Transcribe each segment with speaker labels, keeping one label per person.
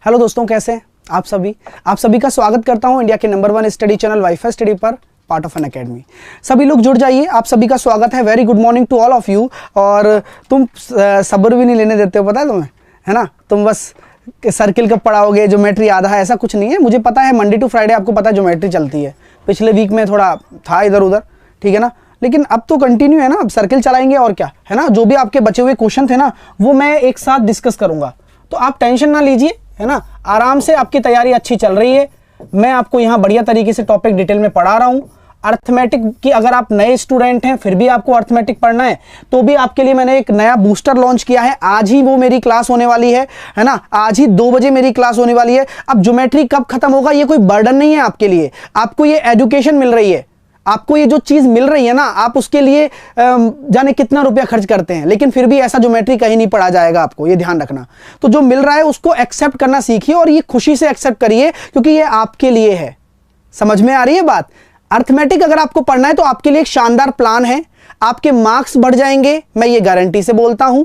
Speaker 1: Hello दोस्तों, कैसे हैं आप सभी का स्वागत करता हूं इंडिया के number 1 study channel WiFi study पर पार्ट ऑफ एन अकेडमी। सभी लोग जुड़ जाइए, आप सभी का स्वागत है। Very good morning to all of you. और तुम सब्र भी नहीं लेने देते हो, पता है तुम्हें, है ना। तुम बस सर्किल कब पढ़ाओगे, ज्योमेट्री आधा है, ऐसा कुछ नहीं है। मुझे पता है मंडे टू फ्राइडे आपको पता है ज्योमेट्री चलती है। पिछले वीक में थोड़ा था इधर उधर, ठीक है ना, लेकिन अब तो कंटिन्यू है ना। अब सर्किल चलाएंगे और क्या है ना। जो भी आपके बचे हुए क्वेश्चन थे ना, वो मैं एक साथ डिस्कस करूंगा, तो आप टेंशन ना लीजिए, है ना। आराम से, आपकी तैयारी अच्छी चल रही है। मैं आपको यहाँ बढ़िया तरीके से टॉपिक डिटेल में पढ़ा रहा हूँ। अर्थमेटिक की अगर आप नए स्टूडेंट हैं फिर भी आपको अर्थमेटिक पढ़ना है तो भी आपके लिए मैंने एक नया बूस्टर लॉन्च किया है। आज ही वो मेरी क्लास होने वाली है ना। आज ही 2 बजे मेरी क्लास होने वाली है। अब ज्योमेट्री कब खत्म होगा ये कोई बर्डन नहीं है आपके लिए। आपको ये एजुकेशन मिल रही है, आपको ये जो चीज मिल रही है ना, आप उसके लिए जाने कितना रुपया खर्च करते हैं, लेकिन फिर भी ऐसा ज्योमेट्री कहीं नहीं पढ़ा जाएगा, आपको ये ध्यान रखना। तो जो मिल रहा है उसको एक्सेप्ट करना सीखिए और ये खुशी से एक्सेप्ट करिए, क्योंकि ये आपके लिए है। समझ में आ रही है बात। अर्थमेटिक अगर आपको पढ़ना है तो आपके लिए एक शानदार प्लान है। आपके मार्क्स बढ़ जाएंगे, मैं ये गारंटी से बोलता हूं।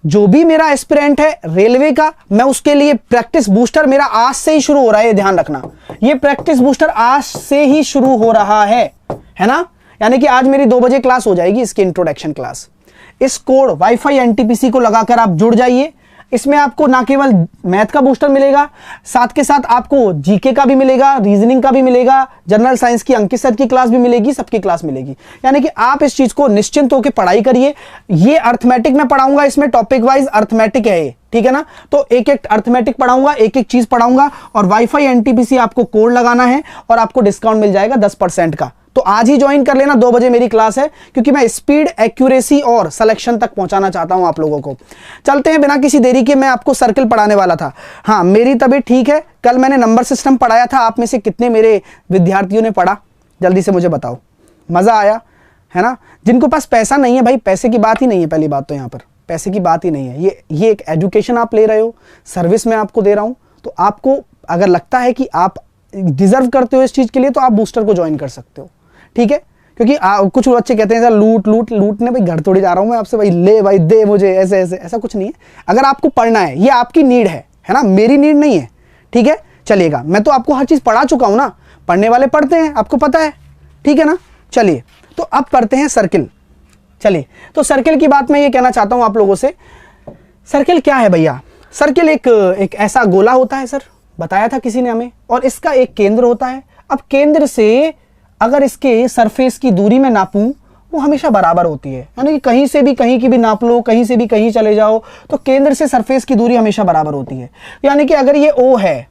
Speaker 1: जो भी मेरा एस्पिरेंट है रेलवे का, मैं उसके लिए प्रैक्टिस बूस्टर मेरा आज से ही शुरू हो रहा है। ध्यान रखना, ये प्रैक्टिस बूस्टर आज से ही शुरू हो रहा है ना। यानी कि आज मेरी 2 बजे क्लास हो जाएगी, इसकी इंट्रोडक्शन क्लास। इस कोड वाईफाई एनटीपीसी को लगाकर आप जुड़ जाइए। इसमें आपको ना केवल मैथ का बूस्टर मिलेगा, साथ के साथ आपको जीके का भी मिलेगा, रीजनिंग का भी मिलेगा, जनरल साइंस की अंकित सर की क्लास भी मिलेगी, सबकी क्लास मिलेगी। यानी कि आप इस चीज को निश्चिंत होकर पढ़ाई करिए। ये अर्थमेटिक में पढ़ाऊंगा, इसमें टॉपिक वाइज अर्थमेटिक है ये, ठीक है ना। तो एक एक अर्थमेटिक पढ़ाऊंगा, एक एक चीज पढ़ाऊंगा। और वाईफाई एनटीपीसी आपको कोड लगाना है और आपको डिस्काउंट मिल जाएगा 10% का। तो आज ही ज्वाइन कर लेना, 2 बजे मेरी क्लास है, क्योंकि मैं स्पीड, एक्यूरेसी और सिलेक्शन तक पहुंचाना चाहता हूं आप लोगों को। चलते हैं बिना किसी देरी के। मैं आपको सर्किल पढ़ाने वाला था। हाँ, मेरी तबीयत ठीक है। कल मैंने नंबर सिस्टम पढ़ाया था, आप में से कितने मेरे विद्यार्थियों ने पढ़ा, जल्दी से मुझे बताओ। मजा आया, है ना। जिनको पास पैसा नहीं है भाई, पैसे की बात ही नहीं है। पहली बात तो यहाँ पर पैसे की बात ही नहीं है। ये एक एजुकेशन आप ले रहे हो, सर्विस में आपको दे रहा हूं, तो आपको अगर लगता है कि आप डिजर्व करते हो इस चीज के लिए, तो आप बूस्टर को ज्वाइन कर सकते हो, ठीक है। क्योंकि कुछ बच्चे कहते हैं सर लूटने, भाई घर थोड़ी जा रहा हूं मैं आपसे, भाई ले भाई दे मुझे, ऐसे ऐसा कुछ नहीं है। अगर आपको पढ़ना है, ये आपकी नीड है ना, मेरी नीड नहीं है, ठीक है। चलिएगा, मैं तो आपको हर चीज पढ़ा चुका हूं ना। पढ़ने वाले पढ़ते हैं, आपको पता है, ठीक है ना। चलिए, तो अब पढ़ते हैं सर्किल। चलिए, तो सर्किल की बात मैं ये कहना चाहता हूं आप लोगों से। सर्किल क्या है भैया? सर्किल एक ऐसा गोला होता है सर, बताया था किसी ने हमें, और इसका एक केंद्र होता है। अब केंद्र से अगर इसके सरफेस की दूरी में नापूं, वो हमेशा बराबर होती है। यानी कि कहीं से भी कहीं की भी नाप लो, कहीं से भी कहीं चले जाओ, तो केंद्र से सरफेस की दूरी हमेशा बराबर होती है। यानी कि अगर ये O है,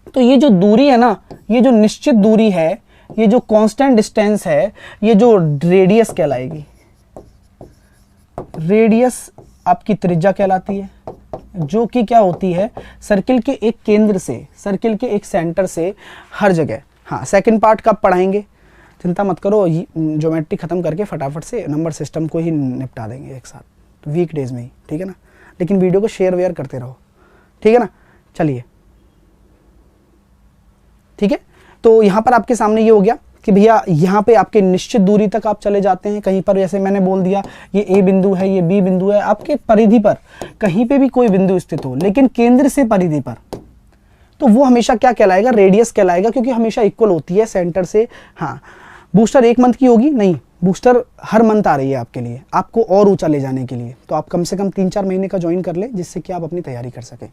Speaker 1: तो ये जो दूरी है ना, ये जो निश्चित दूरी है, ये जो कांस्टेंट डिस्टेंस है, ये जो रेडियस कहलाएगी। रेडियस आपकी त्रिज्या कहलाती है, जो कि क्या होती है, सर्किल के एक केंद्र से, सर्किल के एक सेंटर से हर जगह। हाँ, सेकंड पार्ट कब पढ़ाएंगे, चिंता मत करो। ज्योमेट्री खत्म करके फटाफट से नंबर सिस्टम को ही निपटा देंगे एक साथ, वीक डेज में ही, ठीक है ना। लेकिन वीडियो को शेयर वेयर करते रहो, ठीक है ना। चलिए, ठीक है। तो यहाँ पर आपके सामने ये हो गया कि भैया यहाँ पे आपके निश्चित दूरी तक आप चले जाते हैं। कहीं पर जैसे मैंने बोल दिया, ये A बिंदु है, ये B बिंदु है, आपके परिधि पर कहीं पे भी कोई बिंदु स्थित हो, लेकिन केंद्र से परिधि पर, तो वो हमेशा क्या कहलाएगा, रेडियस कहलाएगा, क्योंकि हमेशा इक्वल होती है सेंटर से। हाँ, बूस्टर 1 मंथ की होगी नहीं, बूस्टर हर मंथ आ रही है आपके लिए, आपको और ऊंचा ले जाने के लिए। तो आप कम से कम 3-4 महीने का ज्वाइन कर ले, जिससे कि आप अपनी तैयारी कर सकें।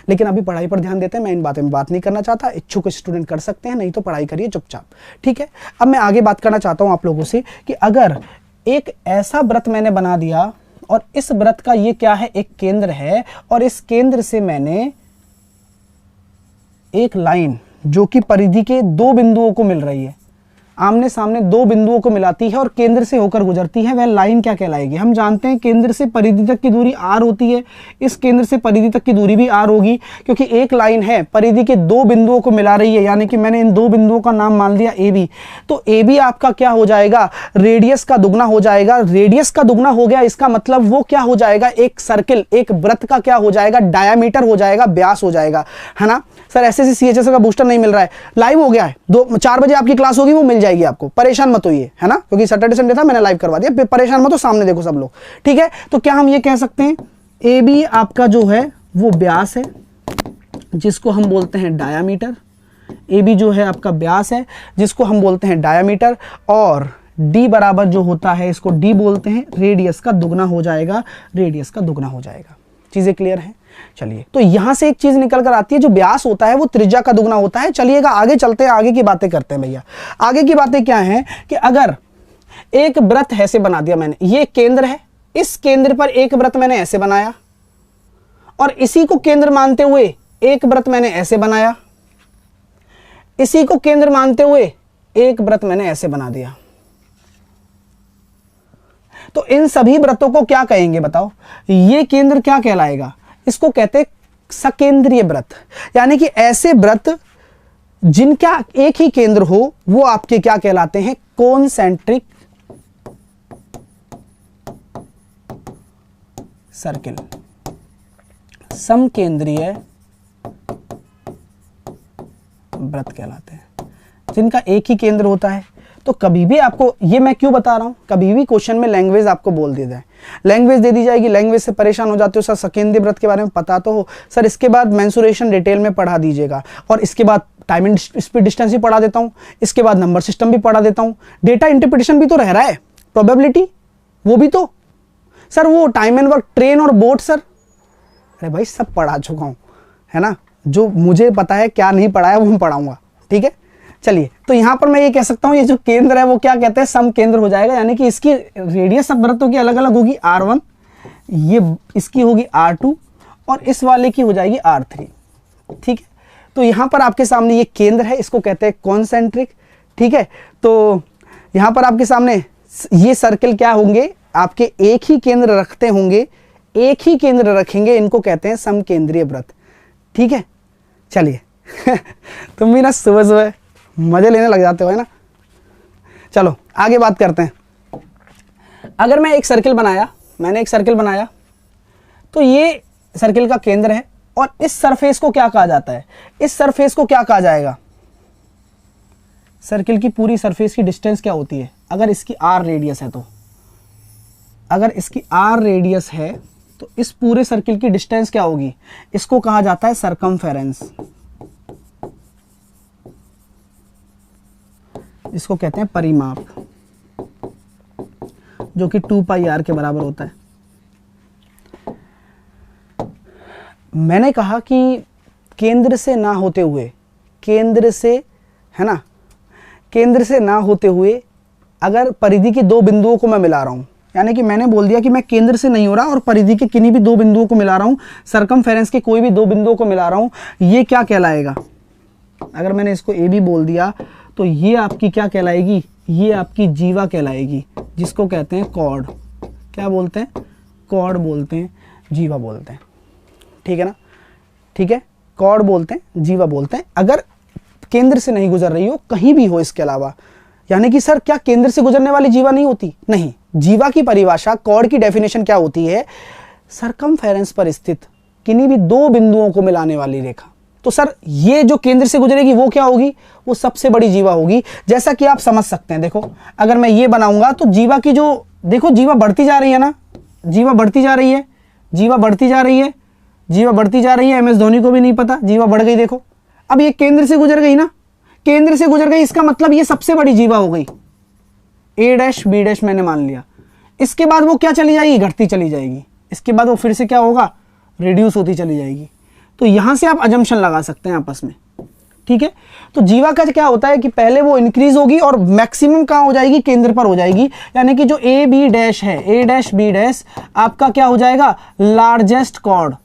Speaker 1: लेकिन अभी पढ़ाई पर ध्यान देते हैं, मैं इन बातों में बात नहीं करना चाहता। इच्छुक स्टूडेंट कर सकते हैं, नहीं तो पढ़ाई करिए चुपचाप, ठीक है। अब मैं आगे बात करना चाहता हूँ आप लोगों से कि अगर एक ऐसा वृत्त मैंने बना दिया, और इस वृत्त का ये क्या है, एक केंद्र है, और इस केंद्र से मैंने एक लाइन जो कि परिधि के 2 बिंदुओं को मिल रही है, आमने सामने 2 बिंदुओं को मिलाती है और केंद्र से होकर गुजरती है, वह लाइन क्या कहलाएगी? हम जानते हैं केंद्र से परिधि तक की दूरी r होती है, इस केंद्र से परिधि तक की दूरी भी r होगी, क्योंकि एक लाइन है परिधि के 2 बिंदुओं को मिला रही है। यानी कि मैंने इन 2 बिंदुओं का नाम मान लिया AB, तो AB आपका क्या हो जाएगा, रेडियस का दुगना हो जाएगा। रेडियस का दुगना हो गया, इसका मतलब वो क्या हो जाएगा, एक सर्किल, एक वृत्त का क्या हो जाएगा, डायामीटर हो जाएगा, व्यास हो जाएगा, है ना। सर SSC CHS का बूस्टर नहीं मिल रहा है, लाइव हो गया है, 4 बजे आपकी क्लास होगी, वो मिल जाएगी आपको, परेशान मत होइए, है ना, क्योंकि सैटरडे संडे था, मैंने लाइव करवा दिया। परेशान मत हो, सामने देखो सब लोग, ठीक है। तो क्या हम ये कह सकते हैं AB आपका जो है वो व्यास है, जिसको हम बोलते हैं डायामीटर, ए बी जो है आपका व्यास है जिसको हम बोलते हैं डायामीटर, और डी बराबर जो होता है इसको डी बोलते हैं, रेडियस का दुगना हो जाएगा, रेडियस का दुगना हो जाएगा। चीजें क्लियर हैं? चलिए, तो यहां से एक चीज निकल कर आती है, जो व्यास होता है वो त्रिज्या का दुगना होता है। चलिएगा आगे चलते हैं, आगे की बातें करते हैं भैया। आगे की बातें क्या हैं कि अगर एक वृत्त ऐसे बना दिया मैंने, ये केंद्र है, इस केंद्र पर एक वृत्त मैंने ऐसे बनाया, और इसी को केंद्र मानते हुए एक वृत्त मैंने ऐसे बनाया, इसी को केंद्र मानते हुए एक वृत्त मैंने ऐसे बना दिया, तो इन सभी वृत्तों को क्या कहेंगे बताओ? ये केंद्र क्या कहलाएगा? इसको कहते हैं सकेंद्रीय वृत्त। यानी कि ऐसे वृत्त जिनका एक ही केंद्र हो वो आपके क्या कहलाते हैं? कॉन्सेंट्रिक सर्किल, समकेंद्रीय वृत्त कहलाते हैं, जिनका एक ही केंद्र होता है। तो कभी भी आपको, ये मैं क्यों बता रहा हूं, कभी भी क्वेश्चन में लैंग्वेज आपको बोल दी जाए, लैंग्वेज दे दी जाएगी, लैंग्वेज से परेशान हो जाते हो सर, सकेंद्रीय वृत्त के बारे में पता तो हो सर, इसके बाद मेंसुरेशन डिटेल में पढ़ा दीजिएगा, और इसके बाद टाइम एंड स्पीड डिस्टेंस भी पढ़ा देता हूं, इसके बाद नंबर सिस्टम भी पढ़ा देता हूं, डेटा इंटरप्रिटेशन भी तो रह रहा है, प्रोबेबिलिटी वो भी तो सर, वो टाइम एंड वर्क, ट्रेन और बोट सर, अरे भाई सब पढ़ा चुका हूं, है ना। जो मुझे पता है क्या नहीं पढ़ा है वो मैं पढ़ाऊंगा, ठीक है। चलिए, तो यहां पर मैं ये कह सकता हूं, ये जो केंद्र है वो क्या कहते हैं? सम केंद्र हो जाएगा, यानी कि इसकी रेडियस सब वृत्तों की अलग अलग होगी, R1, ये इसकी होगी R2, और इस वाले की हो जाएगी R3, ठीक है। तो यहां पर आपके सामने ये केंद्र है, इसको कहते हैं कॉन्सेंट्रिक, ठीक है। तो यहां पर आपके सामने ये सर्किल क्या होंगे? आपके एक ही केंद्र रखते होंगे, एक ही केंद्र रखेंगे, इनको कहते हैं समकेंद्रीय वृत्त, ठीक है। चलिए तुम भी ना सुबह सुबह मजे लेने लग जाते हो, है ना। चलो आगे बात करते हैं। अगर मैं एक सर्किल बनाया, मैंने एक सर्किल बनाया, तो ये सर्किल का केंद्र है, और इस सरफेस को क्या कहा जाता है? इस सरफेस को क्या कहा जाएगा? सर्किल की पूरी सरफेस की डिस्टेंस क्या होती है? अगर इसकी R रेडियस है, तो अगर इसकी R रेडियस है तो इस पूरे सर्किल की डिस्टेंस क्या होगी? इसको कहा जाता है सरकमफेरेंस, इसको कहते हैं परिमाप, जो कि 2πr के बराबर होता है। मैंने कहा कि केंद्र से ना होते हुए, केंद्र से, है ना, केंद्र से ना होते हुए अगर परिधि के दो बिंदुओं को मैं मिला रहा हूं, यानी कि मैंने बोल दिया कि मैं केंद्र से नहीं हो रहा और परिधि के किन्हीं भी दो बिंदुओं को मिला रहा हूं, सरकमफेरेंस के कोई भी दो बिंदुओं को मिला रहा हूं, ये क्या कहलाएगा? अगर मैंने इसको ए बी बोल दिया तो ये आपकी क्या कहलाएगी? ये आपकी जीवा कहलाएगी, जिसको कहते हैं कॉर्ड। क्या बोलते हैं? कॉर्ड बोलते हैं, जीवा बोलते हैं, ठीक है ना। ठीक है, कॉर्ड बोलते हैं, जीवा बोलते हैं, अगर केंद्र से नहीं गुजर रही हो, कहीं भी हो इसके अलावा। यानी कि सर क्या केंद्र से गुजरने वाली जीवा नहीं होती? नहीं, जीवा की परिभाषा, कॉर्ड की डेफिनेशन क्या होती है? सरकमफेरेंस पर स्थित किन्हीं भी दो बिंदुओं को मिलाने वाली रेखा। तो सर ये जो केंद्र से गुजरेगी वो क्या होगी? वो सबसे बड़ी जीवा होगी। जैसा कि आप समझ सकते हैं, देखो अगर मैं ये बनाऊंगा तो जीवा की जो, देखो जीवा बढ़ती जा रही है ना, जीवा बढ़ती जा रही है, जीवा बढ़ती जा रही है, जीवा बढ़ती जा रही है। MS धोनी को भी नहीं पता, जीवा बढ़ गई। देखो अब ये केंद्र से गुजर गई ना, केंद्र से गुजर गई, इसका मतलब ये सबसे बड़ी जीवा हो गई, A' B' मैंने मान लिया। इसके बाद वो क्या चली जाएगी? घटती चली जाएगी। इसके बाद वो फिर से क्या होगा? रिड्यूस होती चली जाएगी। तो यहां से आप अजम्पशन लगा सकते हैं आपस में, ठीक है। तो जीवा का क्या होता है कि पहले वो इंक्रीज होगी और मैक्सिमम कहां हो जाएगी? केंद्र पर हो जाएगी। यानी कि जो A' है, A', आपका क्या हो जाएगा? Largest chord.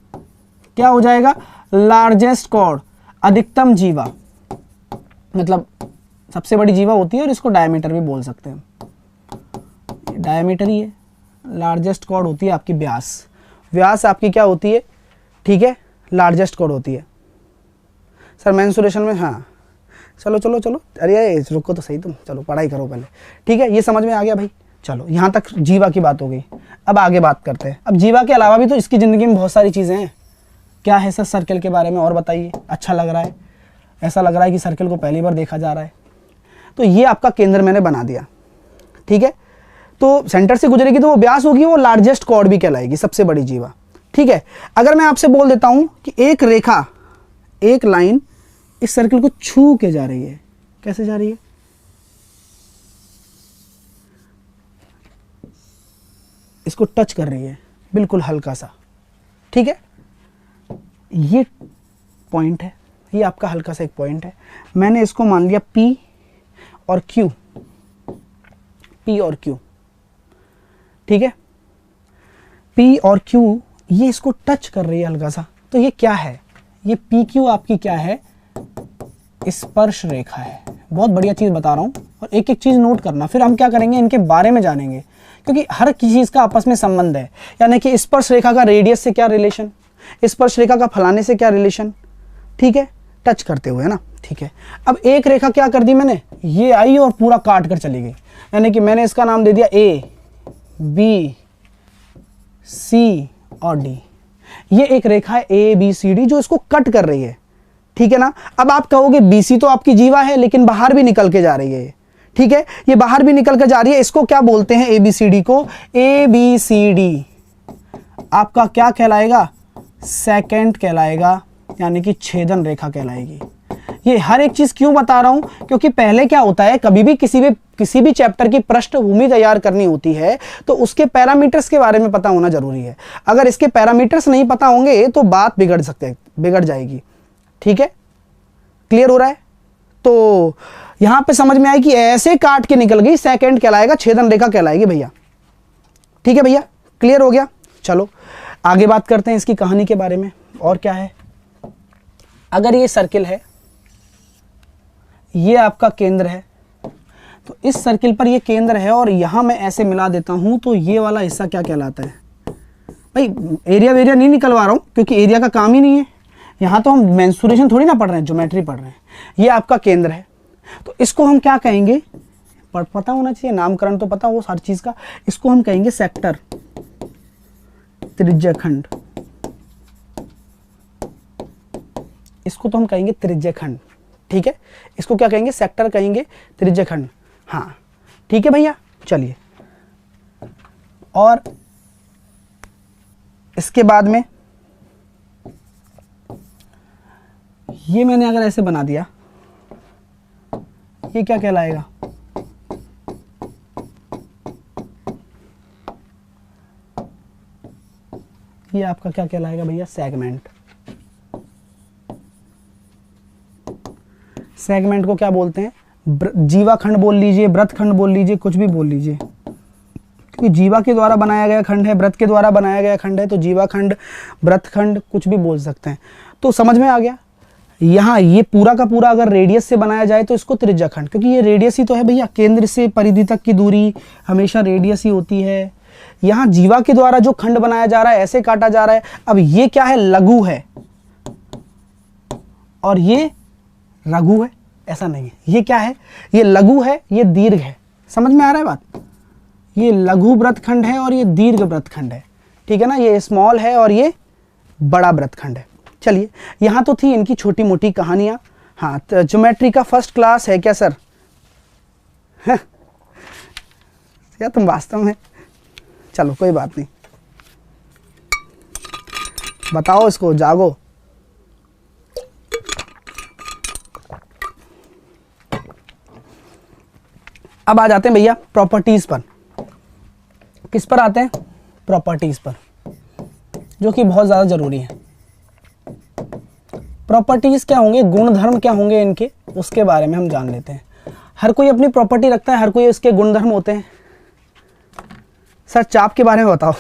Speaker 1: क्या हो जाएगा? लार्जेस्ट कॉर्ड, अधिकतम जीवा, मतलब सबसे बड़ी जीवा होती है, और इसको डायमीटर भी बोल सकते हैं, डायमीटर ही है। लार्जेस्ट कॉर्ड होती है आपकी व्यास, व्यास आपकी क्या होती है? ठीक है, लार्जेस्ट कॉर्ड होती है। सर मेंसुरेशन में, हाँ चलो चलो चलो, अरे रुको तो सही तुम, चलो पढ़ाई करो पहले, ठीक है। ये समझ में आ गया भाई। चलो यहाँ तक जीवा की बात हो गई, अब आगे बात करते हैं। अब जीवा के अलावा भी तो इसकी ज़िंदगी में बहुत सारी चीज़ें हैं। क्या है सर सर्किल के बारे में और बताइए, अच्छा लग रहा है, ऐसा लग रहा है कि सर्किल को पहली बार देखा जा रहा है। तो ये आपका केंद्र मैंने बना दिया, ठीक है। तो सेंटर से गुजरेगी तो वो व्यास होगी, वो लार्जेस्ट कॉर्ड भी कहलाएगी, सबसे बड़ी जीवा, ठीक है। अगर मैं आपसे बोल देता हूं कि एक रेखा एक लाइन इस सर्किल को छू के जा रही है। कैसे जा रही है? इसको टच कर रही है, बिल्कुल हल्का सा। ठीक है, ये पॉइंट है, ये आपका हल्का सा एक पॉइंट है। मैंने इसको मान लिया P और Q, P और Q। ठीक है, P और Q ये इसको टच कर रही है हल्का सा। तो ये क्या है? ये PQ आपकी क्या है? स्पर्श रेखा है। बहुत बढ़िया चीज बता रहा हूं, और एक एक चीज नोट करना, फिर हम क्या करेंगे इनके बारे में जानेंगे, क्योंकि हर चीज का आपस में संबंध है। यानी कि स्पर्श रेखा का रेडियस से क्या रिलेशन, स्पर्श रेखा का फलाने से क्या रिलेशन। ठीक है, टच करते हुए, है ना। ठीक है, अब एक रेखा क्या कर दी मैंने, ये आई और पूरा काट कर चली गई। यानी कि मैंने इसका नाम दे दिया A, B, C और D। ये एक रेखा है ABCD जो इसको कट कर रही है। ठीक है ना। अब आप कहोगे BC तो आपकी जीवा है, लेकिन बाहर भी निकल के जा रही है। ठीक है, ये बाहर भी निकल के जा रही है। इसको क्या बोलते हैं? ABCD को ABCD आपका क्या कहलाएगा? सेकेंड कहलाएगा, यानी कि छेदन रेखा कहलाएगी। ये हर एक चीज क्यों बता रहा हूं? क्योंकि पहले क्या होता है, कभी भी किसी भी चैप्टर की पृष्ठभूमि तैयार करनी होती है तो उसके पैरामीटर्स के बारे में पता होना जरूरी है। अगर इसके पैरामीटर्स नहीं पता होंगे तो बात बिगड़ जाएगी। ठीक है, क्लियर हो रहा है? तो यहां पे समझ में आए कि ऐसे काट के निकल गई, सेकंड कहलाएगा, छेदन रेखा कहलाएगी भैया। ठीक है भैया, क्लियर हो गया। चलो आगे बात करते हैं इसकी कहानी के बारे में। और क्या है, अगर ये सर्किल है, ये आपका केंद्र है, तो इस सर्किल पर ये केंद्र है और यहां मैं ऐसे मिला देता हूं, तो ये वाला हिस्सा क्या कहलाता है? भाई एरिया वेरिया नहीं निकलवा रहा हूं, क्योंकि एरिया का काम ही नहीं है। यहां तो हम मेंसुरेशन थोड़ी ना पढ़ रहे हैं, ज्योमेट्री पढ़ रहे हैं। ये आपका केंद्र है, तो इसको हम क्या कहेंगे? पता होना चाहिए, नामकरण तो पता हो हर चीज का। इसको हम कहेंगे सेक्टर, त्रिज्यखंड। इसको तो हम कहेंगे त्रिज्यखंड। ठीक है, इसको क्या कहेंगे? सेक्टर कहेंगे, त्रिज्यखंड। हाँ ठीक है भैया, चलिए। और इसके बाद में ये मैंने अगर ऐसे बना दिया, ये क्या कहलाएगा? ये आपका क्या कहलाएगा भैया? सेगमेंट। सेगमेंट को क्या बोलते हैं? जीवा खंड बोल लीजिए, व्रत खंड बोल लीजिए, कुछ भी बोल लीजिए, क्योंकि जीवा के द्वारा बनाया गया खंड है, व्रत के द्वारा बनाया गया खंड है, तो जीवा खंड, व्रत खंड, कुछ भी बोल सकते हैं। तो समझ में आ गया। यहाँ ये पूरा का पूरा अगर रेडियस से बनाया जाए तो इसको त्रिज्या खंड, क्योंकि ये रेडियस ही तो है भैया। केंद्र से परिधि तक की दूरी हमेशा रेडियस ही होती है। यहाँ जीवा के द्वारा जो खंड बनाया जा रहा है, ऐसे काटा जा रहा है। अब ये क्या है? लघु है, और ये रघु है, ऐसा नहीं है। ये क्या है? ये लघु है, ये दीर्घ है। समझ में आ रहा है बात? ये लघु व्रतखंड है और ये दीर्घ व्रतखंड है। ठीक है ना, ये स्मॉल है और ये बड़ा व्रतखंड है। चलिए, यहां तो थी इनकी छोटी मोटी कहानियां। हाँ, तो ज्योमेट्री का फर्स्ट क्लास है क्या सर? या तुम वास्तव में, चलो कोई बात नहीं, बताओ इसको, जागो। अब आ जाते हैं भैया प्रॉपर्टीज पर। किस पर आते हैं? प्रॉपर्टीज पर, जो कि बहुत ज्यादा जरूरी है। प्रॉपर्टीज क्या होंगे, गुणधर्म क्या होंगे इनके, उसके बारे में हम जान लेते हैं। हर कोई अपनी प्रॉपर्टी रखता है, हर कोई इसके गुणधर्म होते हैं। सर चाप के बारे में बताओ।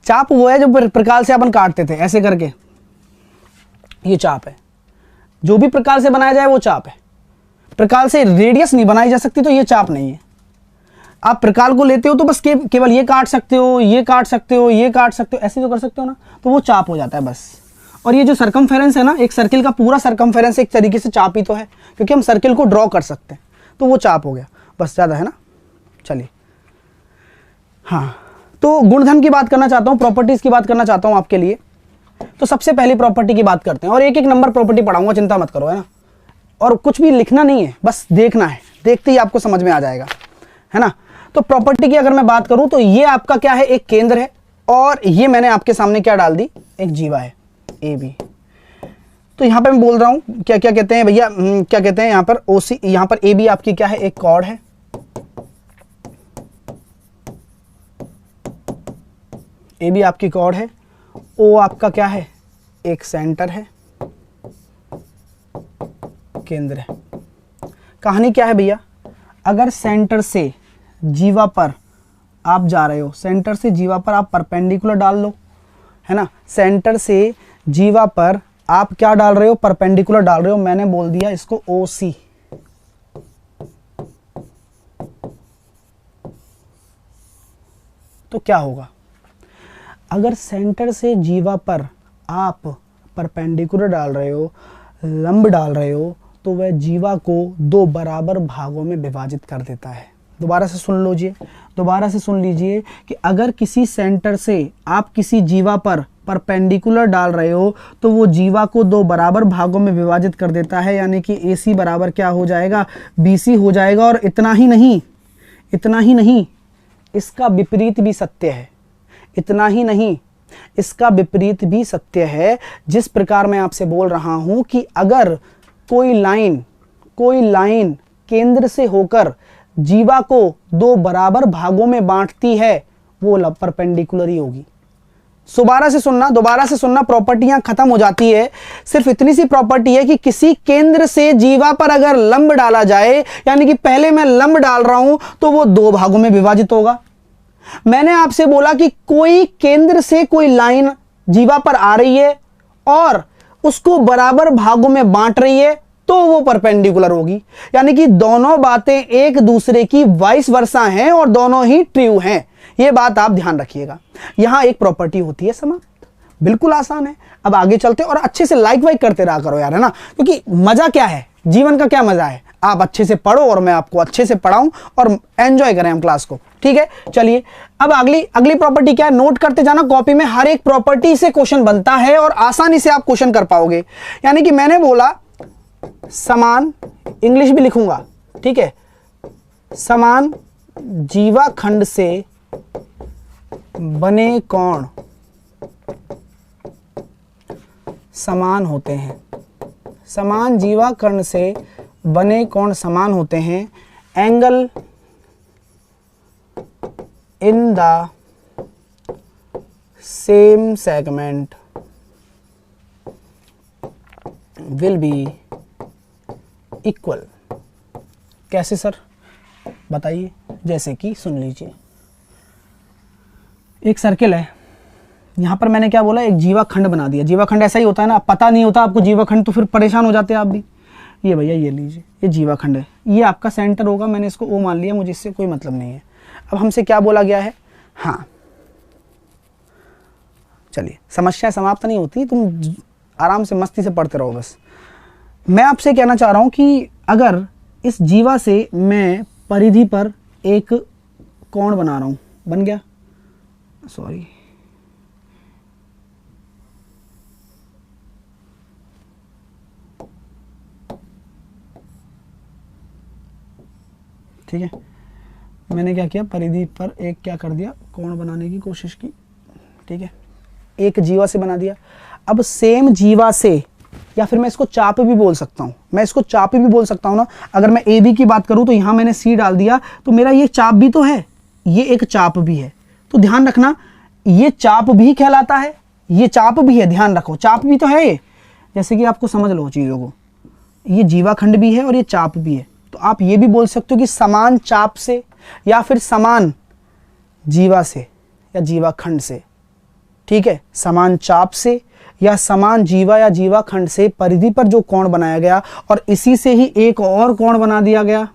Speaker 1: चाप वो है जो प्रकाल से अपन काटते थे ऐसे करके, ये चाप है। जो भी प्रकाल से बनाया जाए वो चाप है। प्रकाल से रेडियस नहीं बनाई जा सकती तो ये चाप नहीं है। आप प्रकाल को लेते हो तो बस केवल ये काट सकते हो, ये काट सकते हो, ये काट सकते हो, ऐसे तो कर सकते हो ना, तो वो चाप हो जाता है बस। और ये जो सरकमफेरेंस है ना, एक सर्किल का पूरा सरकमफेरेंस एक तरीके से चाप ही तो है, क्योंकि हम सर्किल को ड्रॉ कर सकते हैं, तो वो चाप हो गया बस, ज़्यादा है ना। चलिए, हाँ, तो गुणधर्म की बात करना चाहता हूँ, प्रॉपर्टीज की बात करना चाहता हूँ आपके लिए। तो सबसे पहली प्रॉपर्टी की बात करते हैं, और एक एक नंबर प्रॉपर्टी पढ़ाऊंगा, चिंता मत करो, है ना। और कुछ भी लिखना नहीं है, बस देखना है, देखते ही आपको समझ में आ जाएगा, है ना। तो प्रॉपर्टी की अगर मैं बात करूं तो ये आपका क्या है, एक केंद्र है, और ये मैंने आपके सामने क्या डाल दी, एक जीवा है, ए बी। तो यहाँ पे मैं बोल रहा हूँ क्या क्या कहते हैं भैया, क्या कहते हैं यहाँ पर ओसी, यहाँ पर ए बी आपकी क्या है, एक कॉर्ड है, ए बी आपकी कॉर्ड है, ओ आपका क्या है, एक सेंटर है, केंद्र है। कहानी क्या है भैया, अगर सेंटर से जीवा पर आप जा रहे हो, सेंटर से जीवा पर आप परपेंडिकुलर डाल लो, है ना, सेंटर से जीवा पर आप क्या डाल रहे हो, परपेंडिकुलर डाल रहे हो, मैंने बोल दिया इसको OC। तो क्या होगा, अगर सेंटर से जीवा पर आप परपेंडिकुलर डाल रहे हो, लंब डाल रहे हो, तो वह जीवा को दो बराबर भागों में विभाजित कर देता है। दोबारा से सुन लीजिए, दोबारा से सुन लीजिए कि अगर किसी सेंटर से आप किसी जीवा पर परपेंडिकुलर डाल रहे हो तो वो जीवा को दो बराबर भागों में विभाजित कर देता है, यानी कि AC बराबर क्या हो जाएगा, BC हो जाएगा। और इतना ही नहीं, इतना ही नहीं, इसका विपरीत भी सत्य है, इतना ही नहीं, इसका विपरीत भी सत्य है। जिस प्रकार मैं आपसे बोल रहा हूं कि अगर कोई लाइन केंद्र से होकर जीवा को दो बराबर भागों में बांटती है, वो परपेंडिकुलर ही होगी। दोबारा से सुनना, प्रॉपर्टियां खत्म हो जाती है। सिर्फ इतनी सी प्रॉपर्टी है कि किसी केंद्र से जीवा पर अगर लंब डाला जाए, यानी कि पहले मैं लंब डाल रहा हूं तो वो दो भागों में विभाजित होगा। मैंने आपसे बोला कि कोई केंद्र से कोई लाइन जीवा पर आ रही है और उसको बराबर भागों में बांट रही है, तो वो परपेंडिकुलर होगी। यानी कि दोनों बातें एक दूसरे की वाइस वर्सा हैं और दोनों ही ट्रू हैं। ये बात आप ध्यान रखिएगा। यहां एक प्रॉपर्टी होती है समाप्त, बिल्कुल आसान है। अब आगे चलते और अच्छे से लाइक वाइक करते रहा करो यार, है ना, क्योंकि मजा क्या है, जीवन का क्या मजा है, आप अच्छे से पढ़ो और मैं आपको अच्छे से पढ़ाऊं और एंजॉय करें हम क्लास को, ठीक है। चलिए अब अगली प्रॉपर्टी क्या है, नोट करते जाना कॉपी में। हर एक प्रॉपर्टी से क्वेश्चन बनता है और आसानी से आप क्वेश्चन कर पाओगे। यानी कि मैंने बोला समान, इंग्लिश भी लिखूंगा, ठीक है, समान जीवा खंड से बने कोण समान होते हैं, समान जीवा खंड से बने कोण समान होते हैं। Angle in the same segment will be equal. कैसे सर, बताइए। जैसे कि सुन लीजिए, एक सर्किल है, यहां पर मैंने क्या बोला, एक जीवा खंड बना दिया। जीवा खंड ऐसा ही होता है ना, पता नहीं होता आपको जीवा खंड तो फिर परेशान हो जाते हैं आप भी। ये भैया ये लीजिए, ये जीवा खंड है, ये आपका सेंटर होगा, मैंने इसको O मान लिया, मुझे इससे कोई मतलब नहीं है। अब हमसे क्या बोला गया है, हाँ चलिए, समस्या समाप्त नहीं होती, तुम आराम से मस्ती से पढ़ते रहो बस। मैं आपसे कहना चाह रहा हूं कि अगर इस जीवा से मैं परिधि पर एक कोण बना रहा हूं, बन गया, सॉरी ठीक है, मैंने क्या किया, परिधि पर एक क्या कर दिया, कोण बनाने की कोशिश की, ठीक है, एक जीवा से बना दिया। अब सेम जीवा से, या फिर मैं इसको चाप भी बोल सकता हूं, मैं इसको चाप भी बोल सकता हूं ना। अगर मैं ए बी की बात करूं तो यहां मैंने सी डाल दिया, तो मेरा ये चाप भी तो है, ये एक चाप भी है। तो ध्यान रखना, ये चाप भी कहलाता है, ये चाप भी है, ध्यान रखो, चाप भी तो है ये। जैसे कि आपको समझ लो चीजों को, ये जीवा खंड भी है और ये चाप भी है। तो आप ये भी बोल सकते हो कि समान चाप से या फिर समान जीवा से या जीवा खंड से, ठीक है, समान चाप से या समान जीवा या जीवा खंड से परिधि पर जो कोण बनाया गया, और इसी से ही एक और कोण बना दिया गया,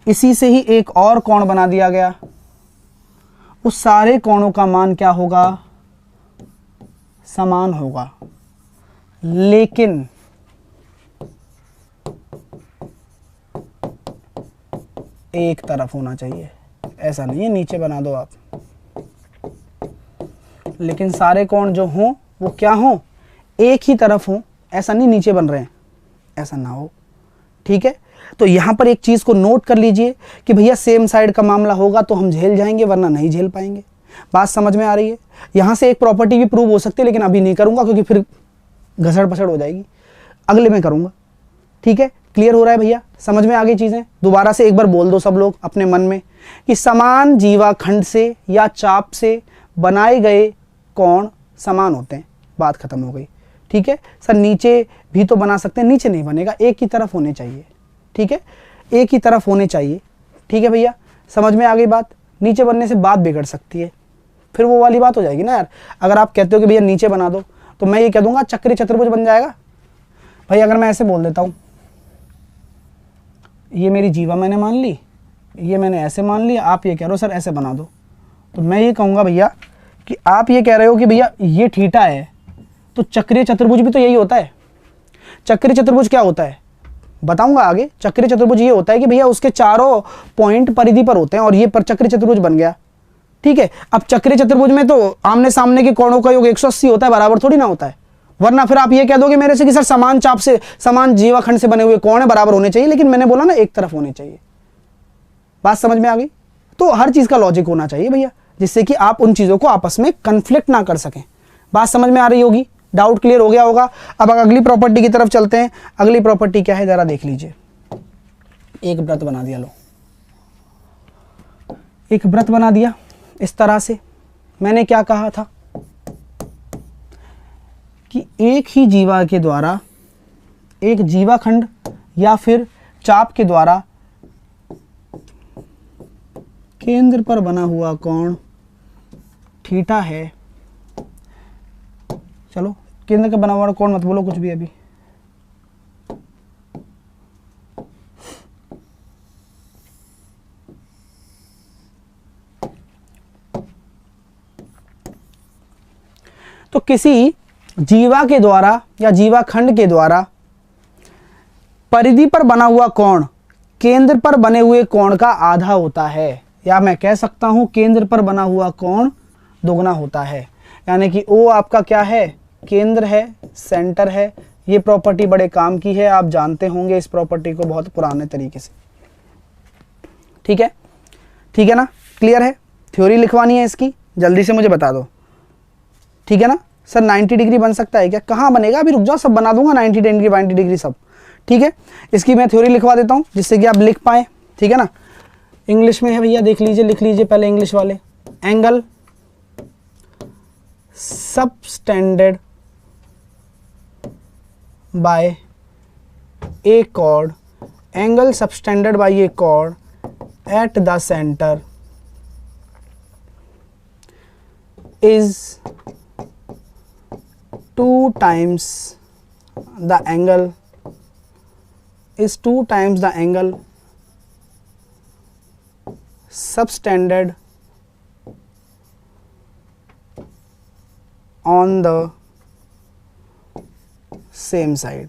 Speaker 1: इसी से ही एक और कोण बना दिया गया, उस सारे कोणों का मान क्या होगा, समान होगा। लेकिन एक तरफ होना चाहिए, ऐसा नहीं है नीचे बना दो आप। लेकिन सारे कोण जो हों वो क्या हों, एक ही तरफ हों, ऐसा नहीं नीचे बन रहे हैं, ऐसा ना हो, ठीक है। तो यहां पर एक चीज को नोट कर लीजिए कि भैया सेम साइड का मामला होगा तो हम झेल जाएंगे, वरना नहीं झेल पाएंगे। बात समझ में आ रही है। यहां से एक प्रॉपर्टी भी प्रूव हो सकती है, लेकिन अभी नहीं करूंगा क्योंकि फिर घसड़ पसड़ हो जाएगी। अगले में करूँगा, ठीक है। क्लियर हो रहा है भैया, समझ में आ गई चीज़ें? दोबारा से एक बार बोल दो सब लोग अपने मन में कि समान जीवाखंड से या चाप से बनाए गए कोण समान होते हैं। बात खत्म हो गई, ठीक है। सर नीचे भी तो बना सकते हैं, नीचे नहीं बनेगा, एक ही तरफ होने चाहिए, ठीक है, एक ही तरफ होने चाहिए, ठीक है भैया। समझ में आ गई बात? नीचे बनने से बात बिगड़ सकती है, फिर वो वाली बात हो जाएगी ना यार। अगर आप कहते हो कि भैया नीचे बना दो तो मैं ये कह दूंगा चक्री चतुर्भुज बन जाएगा भाई। अगर मैं ऐसे बोल देता हूँ, ये मेरी जीवा मैंने मान ली, ये मैंने ऐसे मान लिया, आप ये कह रहे हो सर ऐसे बना दो, तो मैं ये कहूँगा भैया कि आप ये कह रहे हो कि भैया ये थीटा है, तो चक्रीय चतुर्भुज भी तो यही होता है। चक्रीय चतुर्भुज क्या होता है बताऊंगा आगे। चक्रीय चतुर्भुज ये होता है कि भैया उसके चारों पॉइंट परिधि पर होते हैं और ये पर चक्रीय चतुर्भुज बन गया, ठीक है। अब चक्रीय चतुर्भुज में तो आमने सामने के कोणों का योग 180 होता है, बराबर थोड़ी ना होता है। वरना फिर आप ये कह दोगे मेरे से कि सर समान चाप से, समान जीवाखंड से बने हुए कोण है, बराबर होने चाहिए, लेकिन मैंने बोला ना एक तरफ होने चाहिए। बात समझ में आ गई? तो हर चीज का लॉजिक होना चाहिए भैया, जिससे कि आप उन चीजों को आपस में कन्फ्लिक्ट ना कर सकें। बात समझ में आ रही होगी? डाउट क्लियर हो गया होगा। अब अगली प्रॉपर्टी की तरफ चलते हैं। अगली प्रॉपर्टी क्या है जरा देख लीजिए। एक वृत्त बना दिया, लो एक वृत्त बना दिया इस तरह से। मैंने क्या कहा था कि एक ही जीवा के द्वारा, एक जीवाखंड या फिर चाप के द्वारा केंद्र पर बना हुआ कोण थीटा है। चलो केंद्र का बना हुआ कोण मत बोलो कुछ भी अभी। तो किसी जीवा के द्वारा या जीवाखंड के द्वारा परिधि पर बना हुआ कोण केंद्र पर बने हुए कोण का आधा होता है, या मैं कह सकता हूं केंद्र पर बना हुआ कोण दोगुना होता है। यानी कि O आपका क्या है? केंद्र है, सेंटर है। ये प्रॉपर्टी बड़े काम की है, आप जानते होंगे इस प्रॉपर्टी को बहुत पुराने तरीके से, ठीक है, ठीक है ना? क्लियर है? थ्योरी लिखवानी है इसकी, जल्दी से मुझे बता दो, ठीक है ना? सर 90 डिग्री बन सकता है क्या? कहाँ बनेगा? अभी रुक जाओ, सब बना दूंगा 90 डिग्री 90 डिग्री सब, ठीक है। इसकी मैं थ्योरी लिखवा देता हूँ जिससे कि आप लिख पाए, ठीक है ना? इंग्लिश में है भैया, देख लीजिए, लिख लीजिए पहले इंग्लिश वाले। Angle subtended bye A chord, angle subtended bye A chord eight the centre is 2 times the angle subtended on the same side।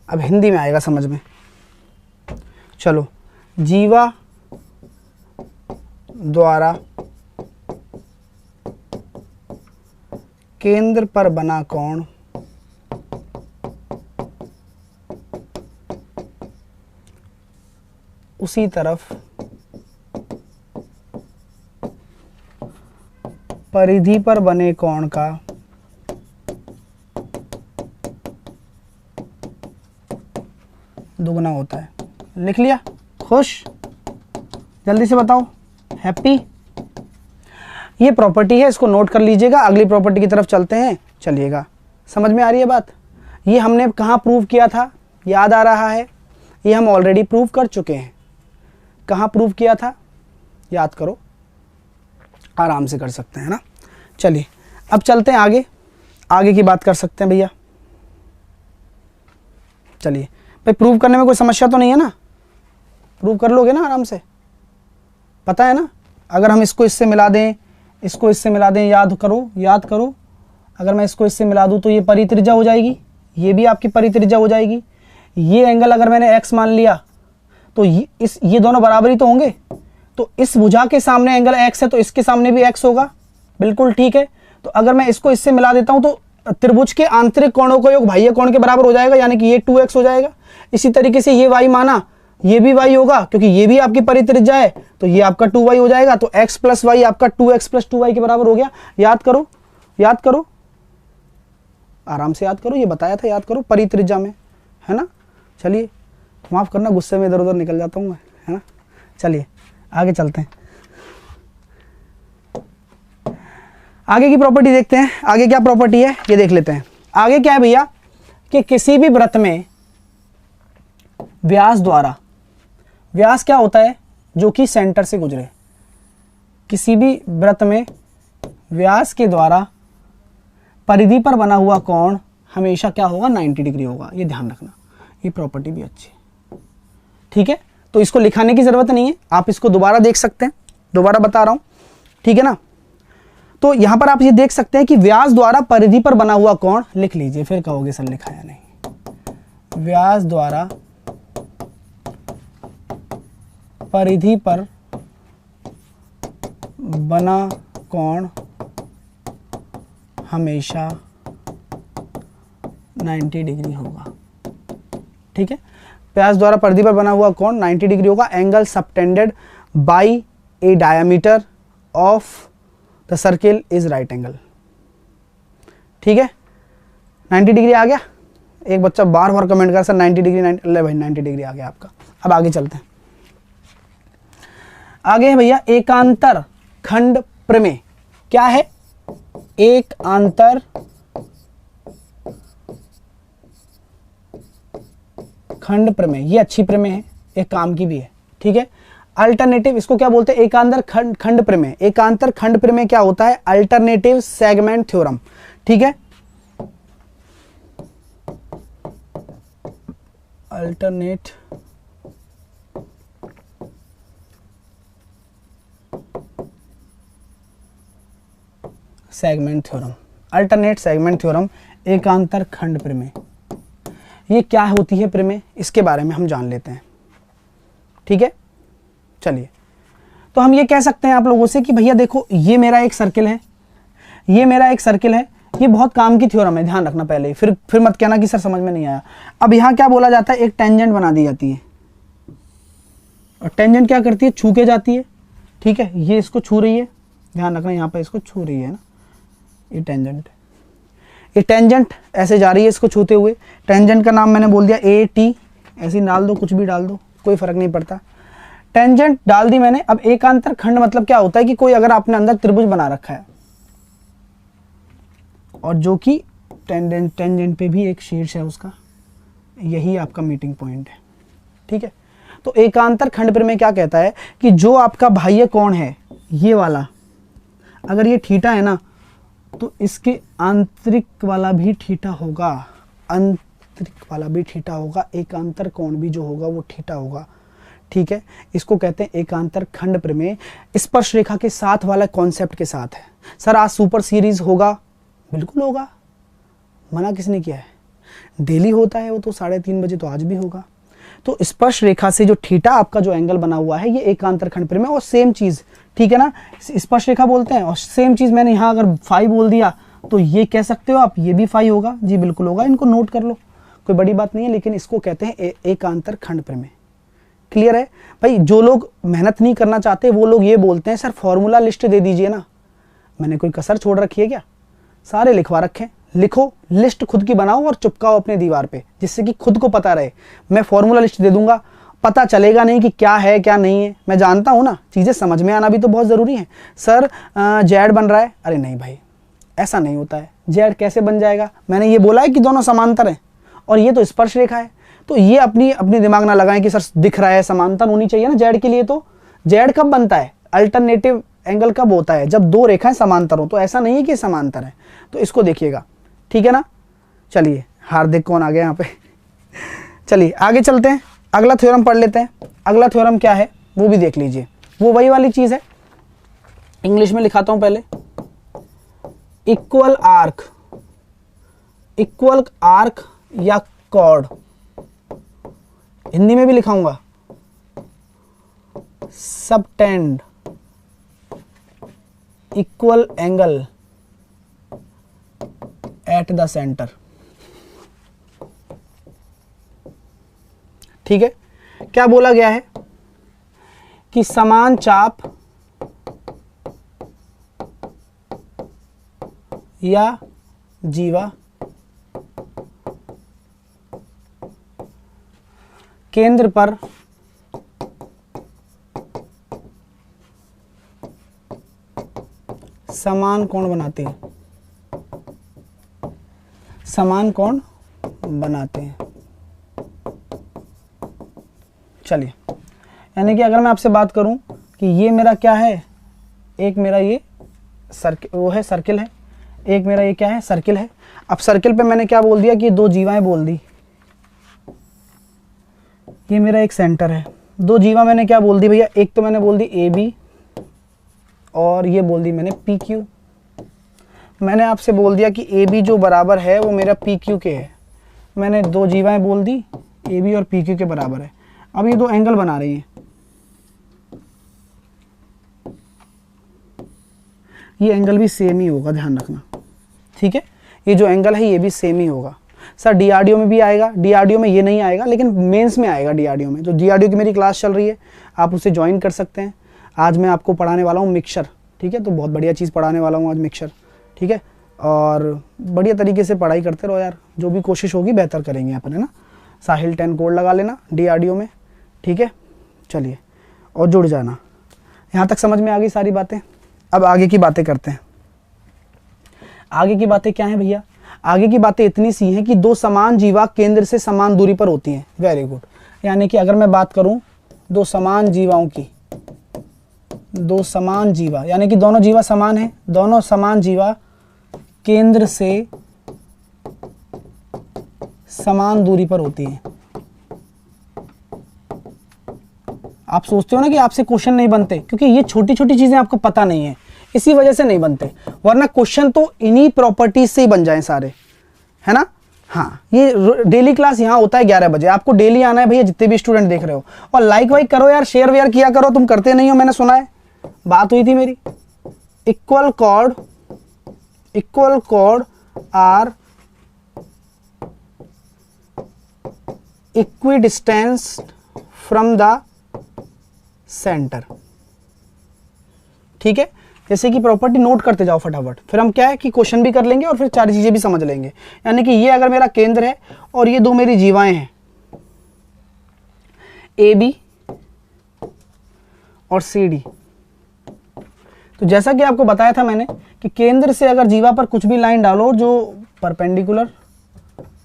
Speaker 1: अब हिंदी में आएगा समझ में। चलो, जीवा द्वारा केंद्र पर बना कोण उसी तरफ परिधि पर बने कोण का दुगना होता है। लिख लिया? खुश? जल्दी से बताओ। हैप्पी? ये प्रॉपर्टी है, इसको नोट कर लीजिएगा। अगली प्रॉपर्टी की तरफ चलते हैं, चलिएगा। समझ में आ रही है बात? ये हमने कहाँ प्रूव किया था? याद आ रहा है? ये हम ऑलरेडी प्रूव कर चुके हैं। कहाँ प्रूव किया था? याद करो, आराम से कर सकते हैं ना। चलिए अब चलते हैं आगे, आगे की बात कर सकते हैं भैया। चलिए भाई, प्रूव करने में कोई समस्या तो नहीं है ना? प्रूव कर लोगे ना आराम से? पता है ना, अगर हम इसको इससे मिला दें, इसको इससे मिला दें, याद करो, याद करो। अगर मैं इसको इससे मिला दूं तो ये परित्रिज्या हो जाएगी, ये भी आपकी परित्रिज्या हो जाएगी। ये एंगल अगर मैंने x मान लिया तो ये दोनों बराबर ही तो होंगे। तो इस भुजा के सामने एंगल x है तो इसके सामने भी x होगा, बिल्कुल ठीक है। तो अगर मैं इसको इससे मिला देता हूं तो त्रिभुज के आंतरिक कोणों का योग बाह्य कोण के बराबर हो जाएगा, यानी कि ये 2x हो जाएगा। इसी तरीके से ये y माना, ये भी y होगा क्योंकि ये भी आपकी परित्रिज्या है, तो ये आपका 2y हो जाएगा। तो x प्लस वाई आपका 2x प्लस 2y के बराबर हो गया। याद करो, याद करो। आराम से याद करो, ये बताया था, याद करो परित्रिज्या में, है ना। चलिए माफ़ करना, गुस्से में इधर उधर निकल जाता हूँ मैं, है ना। चलिए आगे चलते हैं, आगे की प्रॉपर्टी देखते हैं। आगे क्या प्रॉपर्टी है ये देख लेते हैं। आगे क्या है भैया कि किसी भी वृत्त में व्यास द्वारा, व्यास क्या होता है जो कि सेंटर से गुजरे, किसी भी वृत्त में व्यास के द्वारा परिधि पर बना हुआ कोण हमेशा क्या होगा, 90 डिग्री होगा। ये ध्यान रखना, ये प्रॉपर्टी भी अच्छी है, ठीक है। तो इसको लिखाने की जरूरत नहीं है, आप इसको दोबारा देख सकते हैं, दोबारा बता रहा हूं, ठीक है ना। तो यहां पर आप ये देख सकते हैं कि व्यास द्वारा परिधि पर बना हुआ कोण, लिख लीजिए फिर कहोगे सर लिखा या नहीं। व्यास द्वारा परिधि पर बना कोण हमेशा 90 डिग्री होगा, ठीक है। व्यास द्वारा परिधि पर बना हुआ कोण 90 डिग्री होगा। Angle subtended bye A diameter of the circle is right angle, ठीक है। 90 डिग्री आ गया। एक बच्चा बार बार कमेंट कर सर 90 डिग्री, ले भाई 90 डिग्री आ गया आपका। अब आगे चलते हैं, आगे है भैया एकांतर खंड प्रमेय। क्या है, एक आंतर खंड प्रमेय, ये अच्छी प्रमेय है, एक काम की भी है, ठीक है। अल्टरनेटिव, इसको क्या बोलते हैं, एकांतर खंड प्रमेय। एकांतर खंड प्रमेय क्या होता है, अल्टरनेटिव सेगमेंट थ्योरम, ठीक है। Alternate segment theorem, alternate segment theorem, एकांतर खंड प्रमेय। ये क्या होती है प्रमेय, इसके बारे में हम जान लेते हैं, ठीक है। चलिए, तो हम ये कह सकते हैं आप लोगों से कि भैया देखो ये मेरा एक सर्किल है, ये मेरा एक सर्किल है, ये बहुत काम की थ्योरम है, ध्यान रखना पहले ही, फिर मत कहना कि सर समझ में नहीं आया। अब यहाँ क्या बोला जाता है, एक टेंजेंट बना दी जाती है, और टेंजेंट क्या करती है, छू के जाती है, ठीक है। ये इसको छू रही है, ध्यान रखना यहाँ पे इसको छू रही है ना, ये टेंजेंट, ये टेंजेंट ऐसे जा रही है इसको छूते हुए। टेंजेंट का नाम मैंने बोल दिया ए टी, ऐसे डाल दो, कुछ भी डाल दो, कोई फर्क नहीं पड़ता। टेंजेंट डाल दी मैंने। अब एकांतर खंड मतलब क्या होता है कि कोई अगर आपने अंदर त्रिभुज बना रखा है और जो कि टेंजेंट पे भी एक शीर्ष है उसका, यही आपका मीटिंग पॉइंट है, ठीक है। तो एकांतर खंड प्रमेय क्या कहता है कि जो आपका बाह्य कोण है ये वाला, अगर ये थीटा है ना, तो इसके आंतरिक वाला भी थीटा होगा, आंतरिक वाला भी थीटा होगा, एकांतर कोण भी जो होगा वो थीटा होगा, ठीक है। इसको कहते हैं एकांतर खंड प्रमेय। स्पर्श रेखा के साथ वाला कॉन्सेप्ट के साथ है। सर आज सुपर सीरीज होगा, बिल्कुल होगा, मना किसने किया है, डेली होता है वो तो 3:30 बजे, तो आज भी होगा। तो स्पर्श रेखा से जो थीटा आपका जो एंगल बना हुआ है ये एकांतर खंड प्रमेय। और सेम चीज, ठीक है ना, स्पर्श रेखा बोलते हैं, और सेम चीज मैंने यहाँ अगर फाई बोल दिया तो ये कह सकते हो आप, ये भी फाई होगा, जी बिल्कुल होगा, इनको नोट कर लो, कोई बड़ी बात नहीं है, लेकिन इसको कहते हैं एकांतर खंड प्रमेय। क्लियर है भाई। जो लोग मेहनत नहीं करना चाहते वो लोग ये बोलते हैं सर फॉर्मूला लिस्ट दे दीजिए ना, मैंने कोई कसर छोड़ रखी है क्या, सारे लिखवा रखे, लिखो, लिस्ट खुद की बनाओ और चिपकाओ अपने दीवार पे, जिससे कि खुद को पता रहे। मैं फॉर्मूला लिस्ट दे दूंगा, पता चलेगा नहीं कि क्या है क्या नहीं है, मैं जानता हूं ना, चीजें समझ में आना भी तो बहुत जरूरी है। सर जेड बन रहा है, अरे नहीं भाई ऐसा नहीं होता है, जेड कैसे बन जाएगा, मैंने ये बोला है कि दोनों समांतर हैं और ये तो स्पर्श रेखा है, तो ये अपनी दिमाग ना लगाएं कि सर दिख रहा है, समांतर होनी चाहिए ना जेड के लिए। तो जेड कब बनता है, अल्टरनेटिव एंगल कब होता है, जब दो रेखाएं समांतर हो, तो ऐसा नहीं है कि समांतर है। तो इसको देखिएगा, ठीक है ना। चलिए हार्दिक कौन आ गया यहाँ पे चलिए आगे चलते हैं, अगला थ्योरम पढ़ लेते हैं। अगला थ्योरम क्या है वो भी देख लीजिए, वो वही वाली चीज है, इंग्लिश में लिखाता हूं पहले। इक्वल आर्क या कॉर्ड, हिंदी में भी लिखाऊंगा, subtend equal angle at the centre, ठीक है। क्या बोला गया है कि समान चाप या जीवा केंद्र पर समान कोण बनाते हैं, समान कोण बनाते हैं। चलिए, यानी कि अगर मैं आपसे बात करूं कि ये मेरा क्या है, एक मेरा ये सर्किल, वो है सर्किल है, एक मेरा ये क्या है, सर्किल है। अब सर्किल पे मैंने क्या बोल दिया कि दो जीवाएं बोल दी, ये मेरा एक सेंटर है। दो जीवा मैंने क्या बोल दी भैया, एक तो मैंने बोल दी ए बी और ये बोल दी मैंने पी क्यू। मैंने आपसे बोल दिया कि ए बी जो बराबर है वो मेरा पी क्यू के है। मैंने दो जीवाएं बोल दी ए बी और पी क्यू के बराबर है। अब ये दो एंगल बना रही हैं, ये एंगल भी सेम ही होगा, ध्यान रखना, ठीक है। ये जो एंगल है ये भी सेम ही होगा। सर डीआरडीओ में भी आएगा, डीआरडीओ में ये नहीं आएगा लेकिन मेंस में आएगा डीआरडीओ में। तो डीआरडीओ की मेरी क्लास चल रही है, आप उसे ज्वाइन कर सकते हैं। आज मैं आपको पढ़ाने वाला हूँ मिक्सचर, ठीक है। तो बहुत बढ़िया चीज़ पढ़ाने वाला हूँ आज, मिक्सचर, ठीक है। और बढ़िया तरीके से पढ़ाई करते रहो यार, जो भी कोशिश होगी बेहतर करेंगे अपन, है ना। साहिल 10 कोड लगा लेना डीआरडीओ में, ठीक है। चलिए, और जुड़ जाना। यहाँ तक समझ में आ गई सारी बातें। अब आगे की बातें करते हैं। आगे की बातें क्या हैं भैया, आगे की बातें इतनी सी हैं कि दो समान जीवा केंद्र से समान दूरी पर होती हैं। Very good. यानी कि अगर मैं बात करूं दो समान जीवाओं की, दो समान जीवा यानी कि दोनों जीवा समान हैं, दोनों समान जीवा केंद्र से समान दूरी पर होती हैं। आप सोचते हो ना कि आपसे क्वेश्चन नहीं बनते, क्योंकि ये छोटी छोटी चीजें आपको पता नहीं है, इसी वजह से नहीं बनते, वरना क्वेश्चन तो इन्हीं प्रॉपर्टीज से ही बन जाएं सारे, है ना। हाँ, ये डेली क्लास यहाँ होता है 11 बजे, आपको डेली आना है भैया, जितने भी स्टूडेंट देख रहे हो। और लाइक वाइक करो यार, शेयर वेयर किया करो, तुम करते नहीं हो, मैंने सुना है, बात हुई थी मेरी। Equal chord are equidistance from the centre, ठीक है। जैसे कि प्रॉपर्टी नोट करते जाओ फटाफट, फिर हम क्या है कि क्वेश्चन भी कर लेंगे और फिर चार चीजें भी समझ लेंगे। यानी कि ये अगर मेरा केंद्र है और ये दो मेरी जीवाएं हैं ए बी और सी डी। तो जैसा कि आपको बताया था मैंने कि केंद्र से अगर जीवा पर कुछ भी लाइन डालो जो परपेंडिकुलर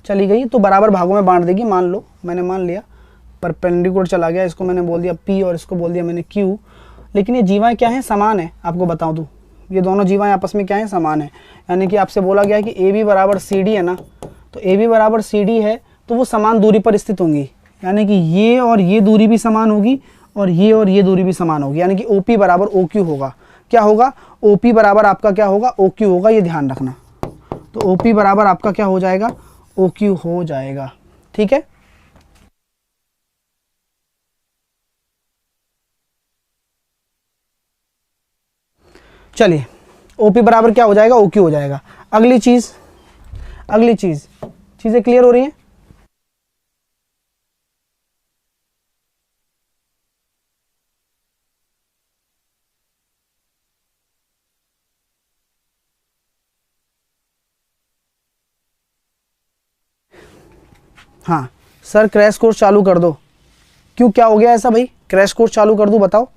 Speaker 1: चली गई तो बराबर भागों में बांट देगी। मान लो मैंने मान लिया परपेंडिकुलर चला गया, इसको मैंने बोल दिया P और इसको बोल दिया मैंने Q। लेकिन ये जीवाएं क्या हैं, समान है। आपको बताऊं तो ये दोनों जीवाएं आपस में क्या हैं, समान है। यानी कि आपसे बोला गया है कि AB बराबर CD है ना, तो AB बराबर CD है तो वो समान दूरी पर स्थित होंगी। यानी कि ये और ये दूरी भी समान होगी और ये दूरी भी समान होगी। यानी कि OP बराबर OQ होगा। क्या होगा, OP बराबर आपका क्या होगा, OQ होगा, ये ध्यान रखना। तो OP बराबर आपका क्या हो जाएगा, OQ हो जाएगा, ठीक है। चलिए, OP बराबर क्या हो जाएगा, OQ हो जाएगा। अगली चीज चीजें क्लियर हो रही हैं। हाँ सर, क्रैश कोर्स चालू कर दो। क्यों, क्या हो गया ऐसा भाई, क्रैश कोर्स चालू कर दूं, बताओ।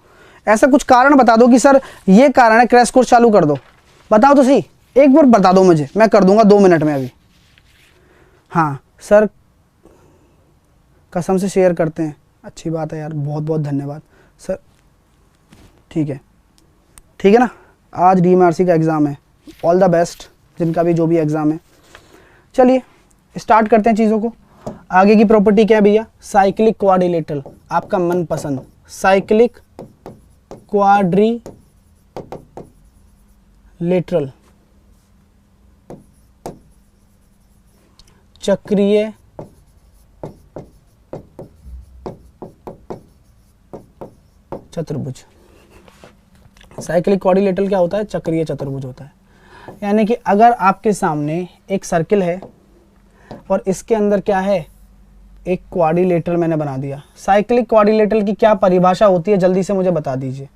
Speaker 1: ऐसा कुछ कारण बता दो कि सर ये कारण है, क्रैश कोर्स चालू कर दो। बताओ तो सही, एक बार बता दो मुझे, मैं कर दूंगा 2 मिनट में अभी। हाँ सर, कसम से शेयर करते हैं, अच्छी बात है यार, बहुत बहुत धन्यवाद सर। ठीक है ना। आज DMRC का एग्ज़ाम है, ऑल द बेस्ट जिनका भी जो भी एग्ज़ाम है। चलिए स्टार्ट करते हैं चीज़ों को। आगे की प्रॉपर्टी क्या है भैया, साइक्लिक क्वाड्रिलेटरल, आपका मनपसंद साइक्लिक क्वाड्रिलेटरल, चक्रीय चतुर्भुज। साइक्लिक क्वाड्रिलेटरल क्या होता है, चक्रीय चतुर्भुज होता है। यानी कि अगर आपके सामने एक सर्किल है और इसके अंदर क्या है, एक क्वाड्रिलेटरल मैंने बना दिया। साइक्लिक क्वाड्रिलेटरल की क्या परिभाषा होती है, जल्दी से मुझे बता दीजिए।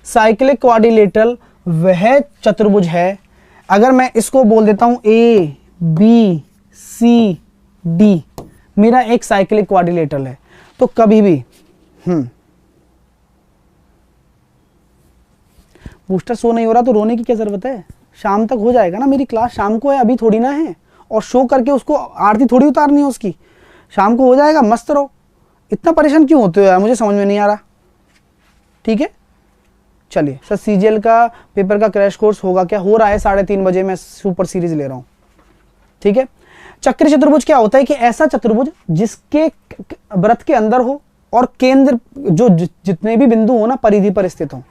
Speaker 1: साइक्लिक क्वाड्रिलेटरल वह चतुर्भुज है, अगर मैं इसको बोल देता हूं A B C D, मेरा एक साइक्लिक क्वाड्रिलेटरल है। तो कभी भी बूस्टर शो नहीं हो रहा तो रोने की क्या जरूरत है, शाम तक हो जाएगा ना, मेरी क्लास शाम को है, अभी थोड़ी ना है, और शो करके उसको आरती थोड़ी उतारनी है उसकी, शाम को हो जाएगा, मस्त रहो, इतना परेशान क्यों होते हो यार, मुझे समझ में नहीं आ रहा। ठीक है, चलिए सर सीजीएल का पेपर का क्रैश कोर्स होगा क्या, हो रहा है 3:30 बजे, मैं सुपर सीरीज ले रहा हूँ। ठीक है, चक्री चतुर्भुज क्या होता है कि ऐसा चतुर्भुज जिसके वृत्त के अंदर हो और केंद्र जो जितने भी बिंदु हो ना परिधि पर स्थित हो,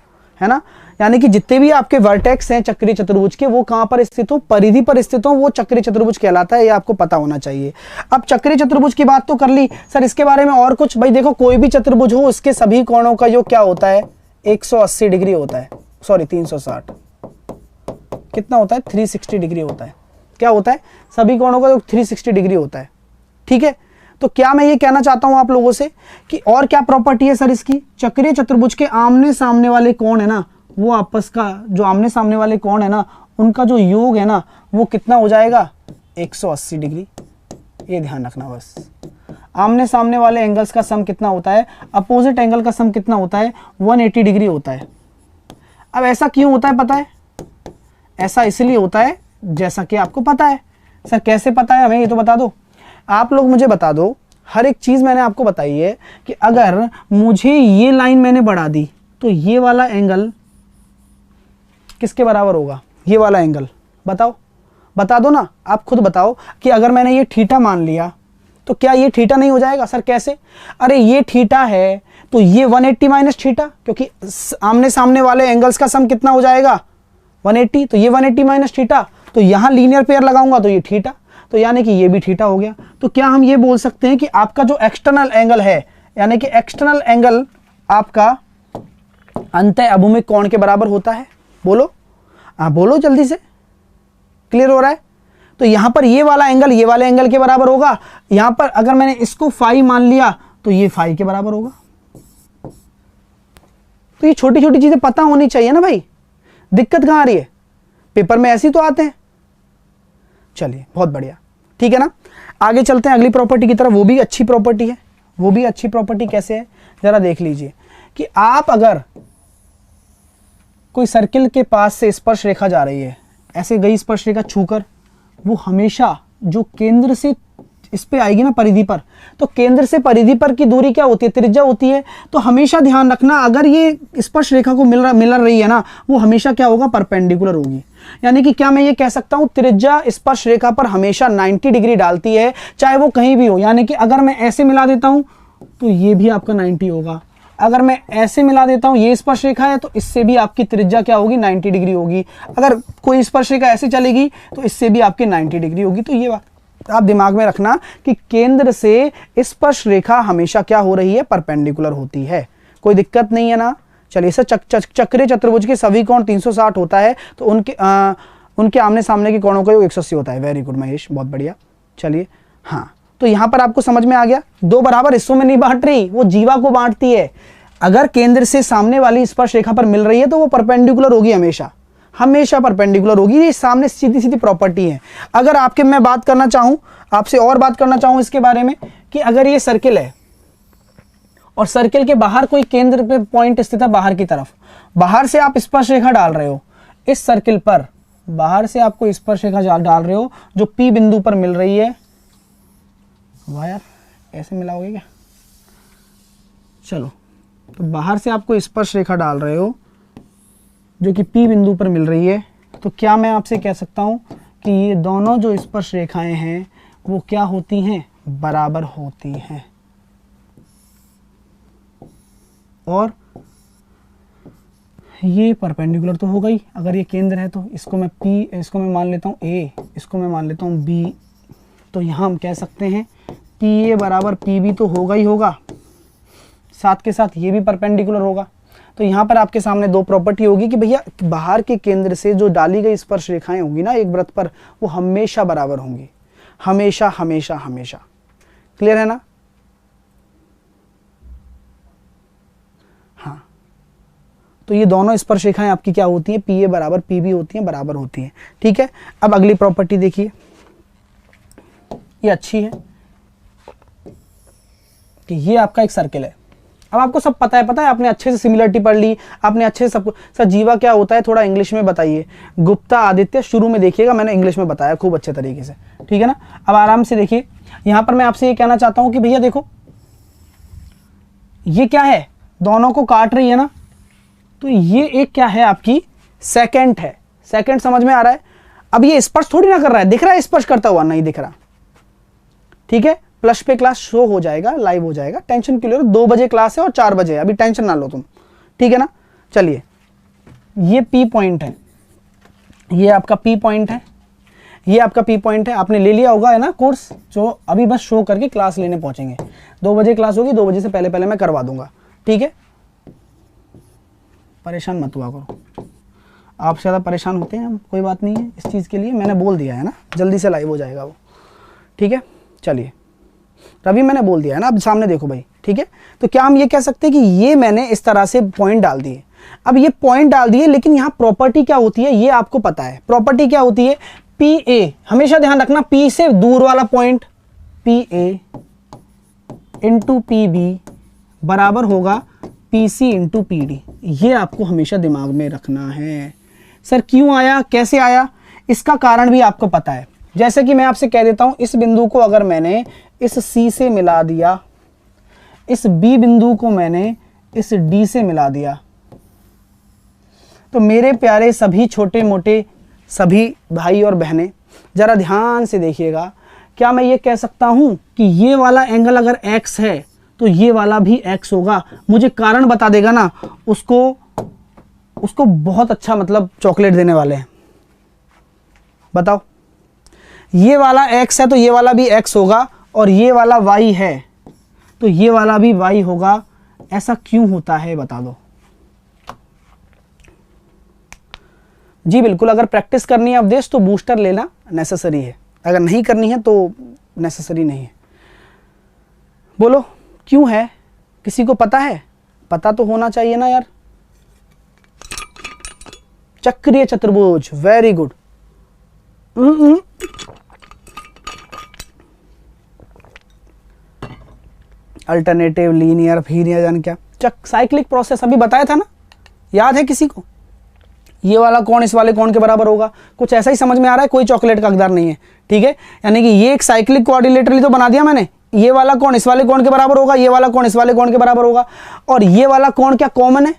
Speaker 1: है ना, यानी कि जितने भी आपके वर्टेक्स हैं चक्री चतुर्भुज के वो कहां पर स्थित हो, परिधि पर स्थित हो, वो चक्री चतुर्भुज कहलाता है, ये आपको पता होना चाहिए। अब चक्री चतुर्भुज की बात तो कर ली सर, इसके बारे में और कुछ, भाई देखो कोई भी चतुर्भुज हो उसके सभी कोणों का योग क्या होता है, 180 डिग्री होता है, सॉरी 360, कितना होता है, 360 डिग्री होता है। क्या होता है, सभी कोणों का योग 360 डिग्री होता है। ठीक है, तो क्या मैं ये कहना चाहता हूं आप लोगों से कि और क्या प्रॉपर्टी है सर इसकी, चक्रीय चतुर्भुज के आमने सामने वाले कोण है ना, वो आपस का जो आमने सामने वाले कोण है ना, उनका जो योग है ना वो कितना हो जाएगा, 180 डिग्री। ये ध्यान रखना बस, आमने सामने वाले एंगल्स का सम कितना होता है, अपोजिट एंगल का सम कितना होता है, 180 डिग्री होता है। अब ऐसा क्यों होता है पता है, ऐसा इसलिए होता है जैसा कि आपको पता है। सर कैसे पता है हमें, ये तो बता दो, आप लोग मुझे बता दो, हर एक चीज मैंने आपको बताई है कि अगर मुझे ये लाइन मैंने बढ़ा दी तो ये वाला एंगल किसके बराबर होगा, ये वाला एंगल, बताओ, बता दो ना, आप खुद बताओ कि अगर मैंने ये थीटा मान लिया तो क्या ये थीटा नहीं हो जाएगा। सर कैसे, अरे ये थीटा है तो ये 180 माइनस थीटा, क्योंकि आमने सामने वाले एंगल्स का सम कितना हो जाएगा 180, तो ये 180 माइनस थीटा, तो यहां लीनियर पेयर लगाऊंगा तो ये थीटा, तो यानी कि ये भी थीटा हो गया। तो क्या हम ये बोल सकते हैं कि आपका जो एक्सटर्नल एंगल है, यानी कि एक्सटर्नल एंगल आपका अंतः अभूमिक कोण के बराबर होता है, बोलो, हाँ बोलो जल्दी से, क्लियर हो रहा है। तो यहां पर ये वाला एंगल ये वाले एंगल के बराबर होगा, यहां पर अगर मैंने इसको फाई मान लिया तो ये फाई के बराबर होगा। तो ये छोटी छोटी चीजें पता होनी चाहिए ना भाई, दिक्कत कहां आ रही है, पेपर में ऐसे ही तो आते हैं। चलिए बहुत बढ़िया, ठीक है ना, आगे चलते हैं अगली प्रॉपर्टी की तरफ, वो भी अच्छी प्रॉपर्टी है। वो भी अच्छी प्रॉपर्टी कैसे है जरा देख लीजिए कि आप अगर कोई सर्किल के पास से स्पर्श रेखा जा रही है, ऐसे गई स्पर्श रेखा छूकर, वो हमेशा जो केंद्र से इस पे आएगी ना परिधि पर, तो केंद्र से परिधि पर की दूरी क्या होती है, त्रिज्या होती है। तो हमेशा ध्यान रखना अगर ये स्पर्श रेखा को मिल रही है ना, वो हमेशा क्या होगा, परपेंडिकुलर होगी। यानी कि क्या मैं ये कह सकता हूं त्रिज्या स्पर्श रेखा पर हमेशा 90 डिग्री डालती है, चाहे वो कहीं भी हो। यानी कि अगर मैं ऐसे मिला देता हूं तो ये भी आपका 90 होगा, अगर मैं ऐसे मिला देता हूं, ये स्पर्श रेखा है तो इससे भी आपकी त्रिज्या क्या होगी, 90 डिग्री होगी। अगर कोई स्पर्श रेखा ऐसे चलेगी तो इससे भी आपकी 90 डिग्री होगी। तो ये बात आप दिमाग में रखना कि केंद्र से स्पर्श रेखा हमेशा क्या हो रही है, परपेंडिकुलर होती है। कोई दिक्कत नहीं है ना। चलिए सर चक्रीय चतुर्भुज के सभी कोण 360 होता है, तो उनके आमने सामने के कोणों का योग 180 होता है। वेरी गुड महेश, बहुत बढ़िया। चलिए हाँ, तो यहां पर आपको समझ में आ गया, दो बराबर हिस्सों में नहीं बांट रही, वो जीवा को बांटती है। अगर केंद्र से सामने वाली स्पर्श रेखा पर मिल रही है तो वो परपेंडिकुलर होगी, हमेशा हमेशा परपेंडिकुलर होगी। ये सामने सीधी सीधी प्रॉपर्टी है। अगर आपके मैं बात करना चाहूं, आपसे और बात करना चाहूं इसके बारे में कि अगर ये सर्किल है और सर्किल के बाहर कोई केंद्र पे पॉइंट स्थित है, बाहर की तरफ, बाहर से आप स्पर्श रेखा डाल रहे हो इस सर्किल पर, बाहर से आपको स्पर्श रेखा डाल रहे हो जो P बिंदु पर मिल रही है। वाह यार, ऐसे मिलाओगे क्या, चलो, तो बाहर से आपको स्पर्श रेखा डाल रहे हो जो कि P बिंदु पर मिल रही है, तो क्या मैं आपसे कह सकता हूं कि ये दोनों जो स्पर्श रेखाएं हैं वो क्या होती हैं, बराबर होती हैं। और ये परपेंडिकुलर तो हो गई, अगर ये केंद्र है तो इसको मैं मान लेता हूँ A, इसको मैं मान लेता हूँ B, तो यहाँ हम कह सकते हैं PA बराबर PB तो होगा ही होगा, साथ के साथ ये भी परपेंडिकुलर होगा। तो यहाँ पर आपके सामने दो प्रॉपर्टी होगी कि भैया बाहर के केंद्र से जो डाली गई स्पर्श रेखाएं होंगी ना एक वृत्त पर, वो हमेशा बराबर होंगी, हमेशा हमेशा हमेशा। क्लियर है ना। हाँ, तो ये दोनों स्पर्श रेखाएं आपकी क्या होती हैं, PA बराबर PB होती हैं, बराबर होती हैं। ठीक है, अब अगली प्रॉपर्टी देखिए, ये अच्छी है। कि ये आपका एक सर्किल है। अब आपको सब पता है, आपने अच्छे से सिमिलरिटी पढ़ ली, आपने अच्छे से सबको। सर जीवा क्या होता है थोड़ा इंग्लिश में बताइए। गुप्ता आदित्य शुरू में देखिएगा, मैंने इंग्लिश में बताया खूब अच्छे तरीके से, ठीक है ना। अब आराम से देखिए, यहाँ पर मैं आपसे ये कहना चाहता हूँ कि भैया देखो ये क्या है, दोनों को काट रही है ना, तो ये एक क्या है आपकी सेकेंड है। सेकेंड समझ में आ रहा है। अब ये स्पर्श थोड़ी ना कर रहा है, दिख रहा है स्पर्श करता हुआ, नहीं दिख रहा, ठीक है। प्लस पे क्लास शो हो जाएगा, लाइव हो जाएगा, टेंशन क्लियर। 2 बजे क्लास है और 4 बजे, अभी टेंशन ना लो तुम, ठीक है ना। चलिए ये पी पॉइंट है, ये आपका पी पॉइंट है, ये आपका पी पॉइंट है। आपने ले लिया होगा है ना कोर्स, जो अभी बस शो करके क्लास लेने पहुंचेंगे। 2 बजे क्लास होगी, 2 बजे से पहले पहले मैं करवा दूंगा, ठीक है। परेशान मत हुआ करो, आप ज़्यादा परेशान होते हैं, कोई बात नहीं है इस चीज़ के लिए, मैंने बोल दिया है ना, जल्दी से लाइव हो जाएगा वो, ठीक है। चलिए रवि मैंने बोल दिया है ना, अब सामने देखो भाई, ठीक है। तो क्या हम ये कह सकते हैं कि ये मैंने इस तरह से पॉइंट डाल दिए। अब ये पॉइंट डाल दिए, लेकिन यहाँ प्रॉपर्टी क्या होती है ये आपको पता है। प्रॉपर्टी क्या होती है, पी ए, हमेशा ध्यान रखना पी से दूर वाला point, P A into P B बराबर होगा P C into P D. ये आपको हमेशा दिमाग में रखना है। सर क्यों आया, कैसे आया, इसका कारण भी आपको पता है। जैसे कि मैं आपसे कह देता हूं, इस बिंदु को अगर मैंने इस C से मिला दिया, इस B बिंदु को मैंने इस D से मिला दिया, तो मेरे प्यारे सभी छोटे मोटे सभी भाई और बहनें जरा ध्यान से देखिएगा। क्या मैं ये कह सकता हूं कि ये वाला एंगल अगर x है तो ये वाला भी x होगा? मुझे कारण बता देगा ना, उसको बहुत अच्छा मतलब चॉकलेट देने वाले हैं। बताओ, ये वाला x है तो ये वाला भी x होगा, और ये वाला y है तो ये वाला भी y होगा। ऐसा क्यों होता है बता दो जी। बिल्कुल, अगर प्रैक्टिस करनी है अवधेश तो बूस्टर लेना नेसेसरी है, अगर नहीं करनी है तो नेसेसरी नहीं है। बोलो क्यों है, किसी को पता है? पता तो होना चाहिए ना यार। चक्रीय चतुर्भुज, very good. Alternative, linear, linear जान क्या, साइक्लिक प्रोसेस अभी बताया था ना, याद है किसी को? ये वाला कोण इस वाले कोण के बराबर होगा, कुछ ऐसा ही समझ में आ रहा है, कोई चॉकलेट का हकदार नहीं है, ठीक है। यानी कि ये एक साइक्लिक कोऑर्डिनेटरली तो बना दिया मैंने। ये वाला कोण इस वाले कोण के बराबर होगा, ये वाला कोण इस वाले कोण के बराबर होगा, और ये वाला कोण क्या कॉमन है,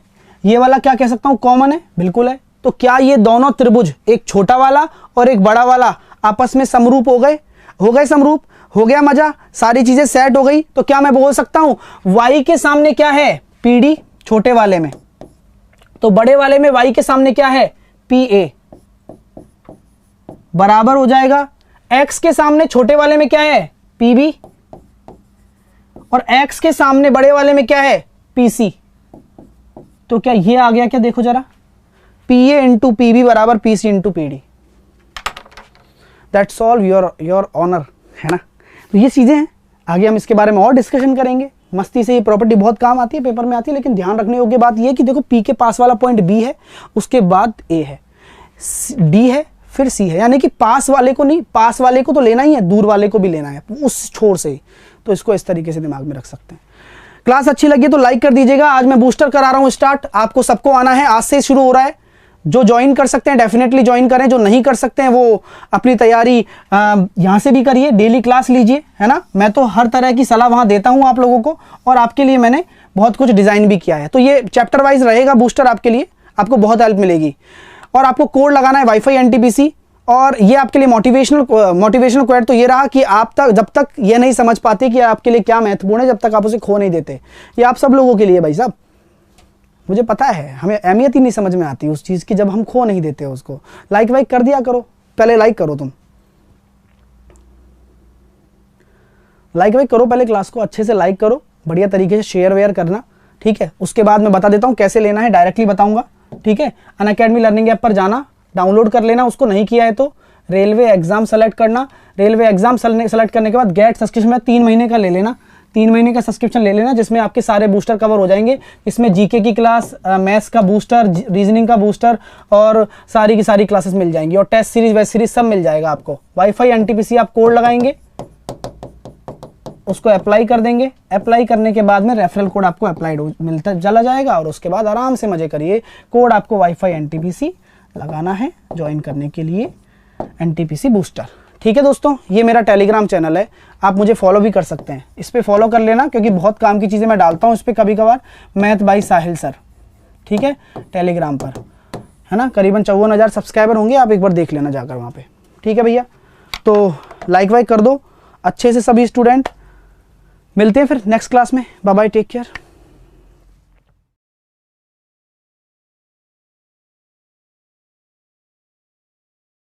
Speaker 1: ये वाला क्या कह सकता हूं कॉमन है, बिल्कुल है। तो क्या ये दोनों त्रिभुज, एक छोटा वाला और एक बड़ा वाला, आपस में समरूप हो गए? हो गए समरूप, हो गया मजा, सारी चीजें सेट हो गई। तो क्या मैं बोल सकता हूं y के सामने क्या है, PD छोटे वाले में, तो बड़े वाले में y के सामने क्या है, PA बराबर हो जाएगा x के सामने छोटे वाले में क्या है, PB, और x के सामने बड़े वाले में क्या है, PC। तो क्या ये आ गया क्या, देखो जरा, PA इंटू PB बराबर PC into PD। That's all your honour, है ना। तो ये चीजें हैं, आगे हम इसके बारे में और डिस्कशन करेंगे मस्ती से। ये प्रॉपर्टी बहुत काम आती है, पेपर में आती है, लेकिन ध्यान रखने योग्य बात ये कि देखो P के पास वाला पॉइंट B है, उसके बाद A है, D है, फिर C है। यानी कि पास वाले को नहीं, पास वाले को तो लेना ही है, दूर वाले को भी लेना है उस छोर से ही। तो इसको इस तरीके से दिमाग में रख सकते हैं। क्लास अच्छी लगी तो लाइक कर दीजिएगा। आज मैं बूस्टर करा रहा हूं स्टार्ट, आपको सबको आना है, आज से शुरू हो रहा है। जो ज्वाइन कर सकते हैं डेफिनेटली ज्वाइन करें, जो नहीं कर सकते हैं वो अपनी तैयारी यहाँ से भी करिए, डेली क्लास लीजिए, है ना। मैं तो हर तरह की सलाह वहाँ देता हूँ आप लोगों को, और आपके लिए मैंने बहुत कुछ डिज़ाइन भी किया है। तो ये चैप्टर वाइज रहेगा बूस्टर आपके लिए, आपको बहुत हेल्प मिलेगी। और आपको कोड लगाना है वाईफाई NTPC, और ये आपके लिए मोटिवेशनल क्वेट तो ये रहा कि आप तक जब तक ये नहीं समझ पाते कि आपके लिए क्या महत्वपूर्ण है, जब तक आप उसे खो नहीं देते। ये आप सब लोगों के लिए भाई साहब, मुझे पता है, हमें अहमियत ही नहीं समझ में आती उस चीज़ की जब हम खो नहीं देते उसको। लाइक वाइक कर दिया करो, पहले लाइक करो, तुम लाइक वाइक करो, पहले क्लास को अच्छे से लाइक करो, बढ़िया तरीके से शेयर वेयर करना, ठीक है। उसके बाद मैं बता देता हूँ कैसे लेना है, डायरेक्टली बताऊंगा, ठीक है। अनअकैडमी लर्निंग ऐप पर जाना, डाउनलोड कर लेना, उसको नहीं किया है तो रेलवे एग्जाम सेलेक्ट करना, रेलवे एग्जाम सेलेक्ट करने के बाद गेट सब्सक्रिप्शन 3 महीने का ले लेना, 3 महीने का सब्सक्रिप्शन ले लेना, जिसमें आपके सारे बूस्टर कवर हो जाएंगे। इसमें जीके की क्लास, मैथ्स का बूस्टर, रीजनिंग का बूस्टर, और सारी की सारी क्लासेस मिल जाएंगी, और टेस्ट सीरीज, वेस्ट सीरीज सब मिल जाएगा आपको। वाईफाई NTPC आप कोड लगाएंगे, उसको अप्लाई कर देंगे। अप्लाई करने के बाद में रेफरल कोड आपको अप्लाइड मिलता चला जाएगा और उसके बाद आराम से मजे करिए। कोड आपको वाईफाई एनटीपीसी लगाना है ज्वाइन करने के लिए, एनटीपीसी बूस्टर। ठीक है दोस्तों, ये मेरा टेलीग्राम चैनल है, आप मुझे फॉलो भी कर सकते हैं, इस पर फॉलो कर लेना क्योंकि बहुत काम की चीज़ें मैं डालता हूँ इस पर कभी कभार। मैथ बाई साहिल सर, ठीक है, टेलीग्राम पर, है ना। करीबन 54,000 सब्सक्राइबर होंगे, आप एक बार देख लेना जाकर वहाँ पे। ठीक है भैया, तो लाइक वाइक कर दो अच्छे से सभी स्टूडेंट। मिलते हैं फिर नेक्स्ट क्लास में। Bye bye, take care.